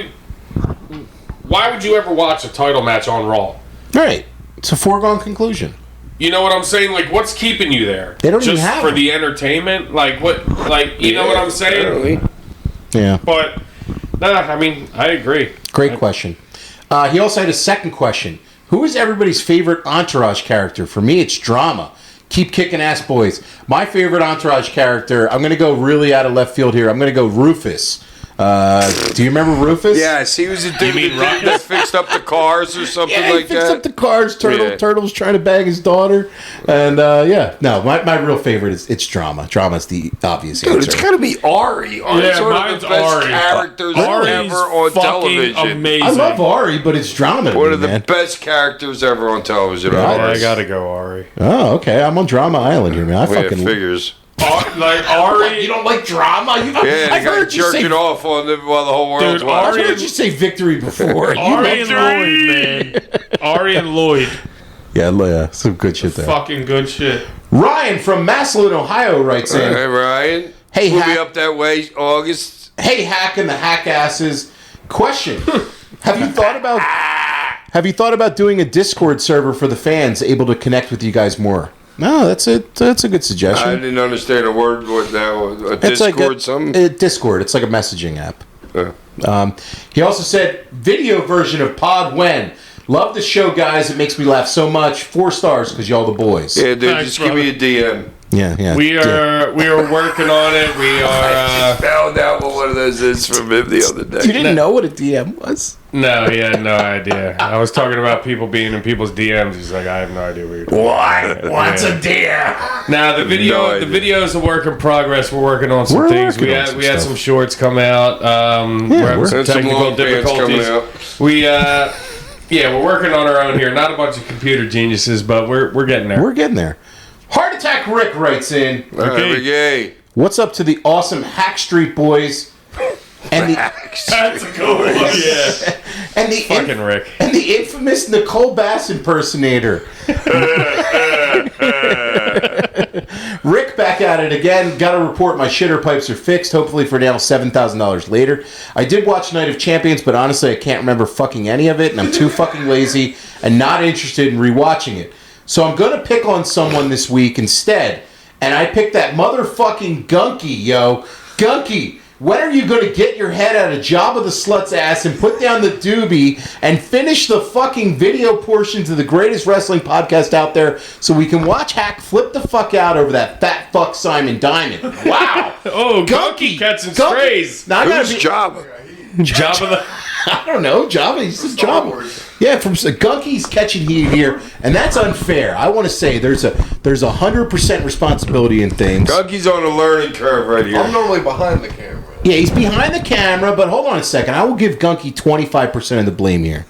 you ever watch a title match on Raw? Right. It's a foregone conclusion. You know what I'm saying? Like, what's keeping you there? They don't just even have for them. the entertainment. Like what? Like you know what I'm saying? Apparently. Yeah. But nah, I mean, I agree. Great question. He also had a second question. Who is everybody's favorite Entourage character? For me, it's Drama. Keep kicking ass, boys. My favorite Entourage character, I'm going to go really out of left field here. I'm going to go Rufus. Do you remember Rufus? Yes, he was a dude that fixed up the cars or something Yeah, like he fixed that. up the cars. Turtle's trying to bang his daughter. And, no, my real favorite is it's Drama. Drama's the obvious Dude, answer. it's got to be Ari. Ari's one of the best characters Ari's ever on television. Amazing. I love Ari, but it's Drama to One me, of the man. best characters ever on television. I gotta go, Ari. Oh, okay. I'm on Drama Island here, man. I fucking figures. Like Ari. You don't like Drama? Yeah, I've the guy heard you say jerking off on the, while the whole world's Dude, watching. I've heard you say victory before. Ari and Lloyd, man. Ari and Lloyd. Yeah, some good shit there. Fucking good shit. Ryan from Massillon, Ohio writes in. Hey, Ryan. Hey, We'll be Hack. up that way August. Hey, Hack and the Hack Asses. Question: Have you thought about doing a Discord server for the fans, able to connect with you guys more? No, that's it. That's a good suggestion. I didn't understand a word what that was. A It's Discord, like something? Discord. It's like a messaging app. Yeah. He also said, video version of Pod When. Love the show, guys. It makes me laugh so much. 4 stars because y'all the boys. Yeah, dude, Thanks, just give me a DM. Yeah. We are working on it. We I are. just found out what one of those is from him the other day. You didn't know what a DM was? No, he had no idea. I was talking about people being in people's DMs. He's like, I have no idea what you're talking about. What's a DM? Now the video is a work in progress. We're working on some We're things. working We on had some we had stuff. some shorts come out. We're having some There's some technical long pants coming difficulties. out. We we're working on our own here. Not a bunch of computer geniuses, but we're getting there. We're getting there. Heart Attack Rick writes in. Okay. What's up to the awesome Hack Street boys and the That's a good one. Yeah. and the Fucking Rick. and the infamous Nicole Bass impersonator? Rick back at it again. Got to report my shitter pipes are fixed. Hopefully for now $7,000 later. I did watch Night of Champions, but honestly I can't remember fucking any of it, and I'm too fucking lazy and not interested in rewatching it. So I'm gonna pick on someone this week instead, and I picked that motherfucking Gunky, yo. Gunky, when are you gonna get your head out of Jabba the Slut's ass and put down the doobie and finish the fucking video portions of the greatest wrestling podcast out there so we can watch Hack flip the fuck out over that fat fuck Simon Diamond? Wow. Oh, Gunky catching Gunky. strays. Now I gotta Who's be, Jabba? Jabba the. I don't know, Jabba. He's just Jabba. Yeah, from Gunky's catching heat here, and that's unfair. I want to say there's 100% responsibility in things. Gunky's on a learning curve right here. I'm normally behind the camera. Yeah, he's behind the camera, but hold on a second. I will give Gunky 25% of the blame here.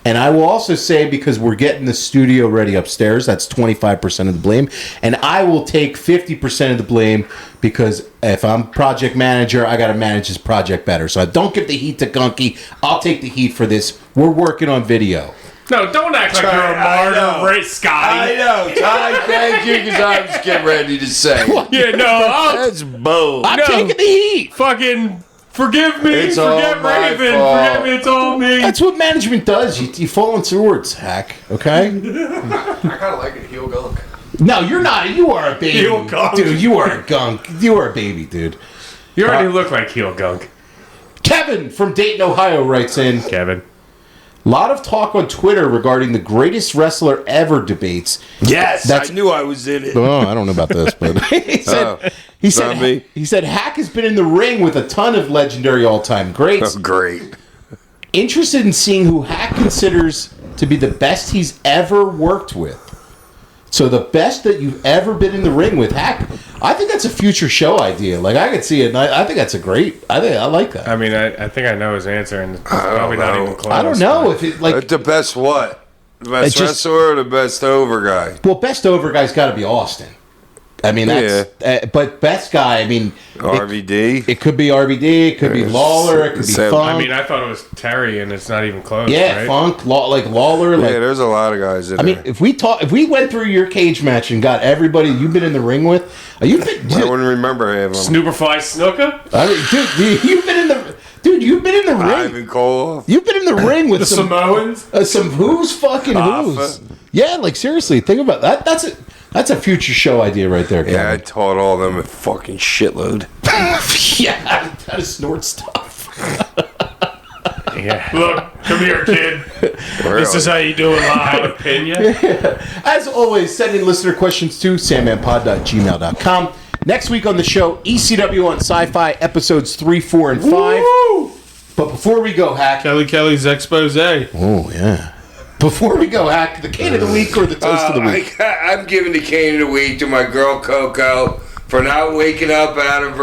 And I will also say, because we're getting the studio ready upstairs, that's 25% of the blame. And I will take 50% of the blame because if I'm project manager, I got to manage this project better. So I don't give the heat to Gunky. I'll take the heat for this. We're working on video. No, don't act like you're a martyr, right, Scotty. I know. Ty, thank you, because I was getting ready to say. Yeah, no, That's bold. I'm taking the heat. fucking forgive me, It's all forgive my Raven, fault. forgive me, it's all me. That's what management does. You fall on swords, Hack. Okay? I kind of like it, heel gunk. No, you're not. You are a baby. Heel gunk. Dude, you are a gunk. You are a baby, dude. You already look like heel gunk, Kevin from Dayton, Ohio writes in. Kevin. A lot of talk on Twitter regarding the greatest wrestler ever debates. Yes, That's- I knew I was in it. Oh, I don't know about this, but not me. he said Hack has been in the ring with a ton of legendary all-time greats. Oh, great. Interested in seeing who Hack considers to be the best he's ever worked with. So the best that you've ever been in the ring with, Hack. I think that's a future show idea. Like I could see it. I think that's a great. I like that. I mean, I think I know his answer, and it's probably not know. even close. I don't know if it like The best what? The best wrestler or the best over guy? Well, best over guy's got to be Austin. I mean, that's. But best guy, I mean, RVD. It could be RVD. It could be Lawler. It could be Funk. I mean, I thought it was Terry, and it's not even close. Yeah, right? Funk, Lawler. Yeah, there's a lot of guys in there. I mean, if we went through your cage match and got everybody you've been in the ring with, I wouldn't remember him. Snooperfly Snooker. I mean, dude, you've been in the. Dude, you've been in the ring. Ivan Koloff. You've been in the ring with The Samoans. Some who's fucking who's. Yeah, like seriously, think about that. That's a future show idea right there. Kevin. Yeah, I taught all them a fucking shitload. Yeah, how to snort stuff. Yeah. Look, come here, kid. This is how you do it live. Opinion. As always, send in listener questions to sandmanpod.gmail.com. Next week on the show, ECW on Sci-Fi episodes 3, 4, and 5. Woo! But before we go, Hack. Kelly's expose. Oh yeah. Before we go, Hack, the cane of the week or the toast of the week? I'm giving the cane of the week to my girl Coco for not waking up out of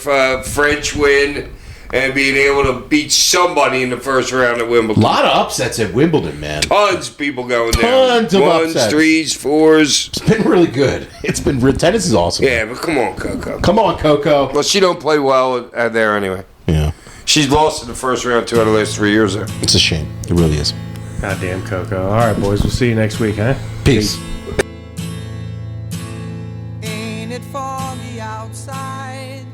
her French wind and being able to beat somebody in the first round at Wimbledon. A lot of upsets at Wimbledon, man. Tons of people going down. Tons of Ones, upsets. 3s, 4s. It's been really good. Tennis is awesome. Yeah, but come on, Coco. Come on, Coco. Well, she don't play well there anyway. Yeah. She's lost in the first round 2 out of the last 3 years there. It's a shame. It really is. Goddamn Coco. All right, boys. We'll see you next week, huh? Peace. Ain't it foggy outside?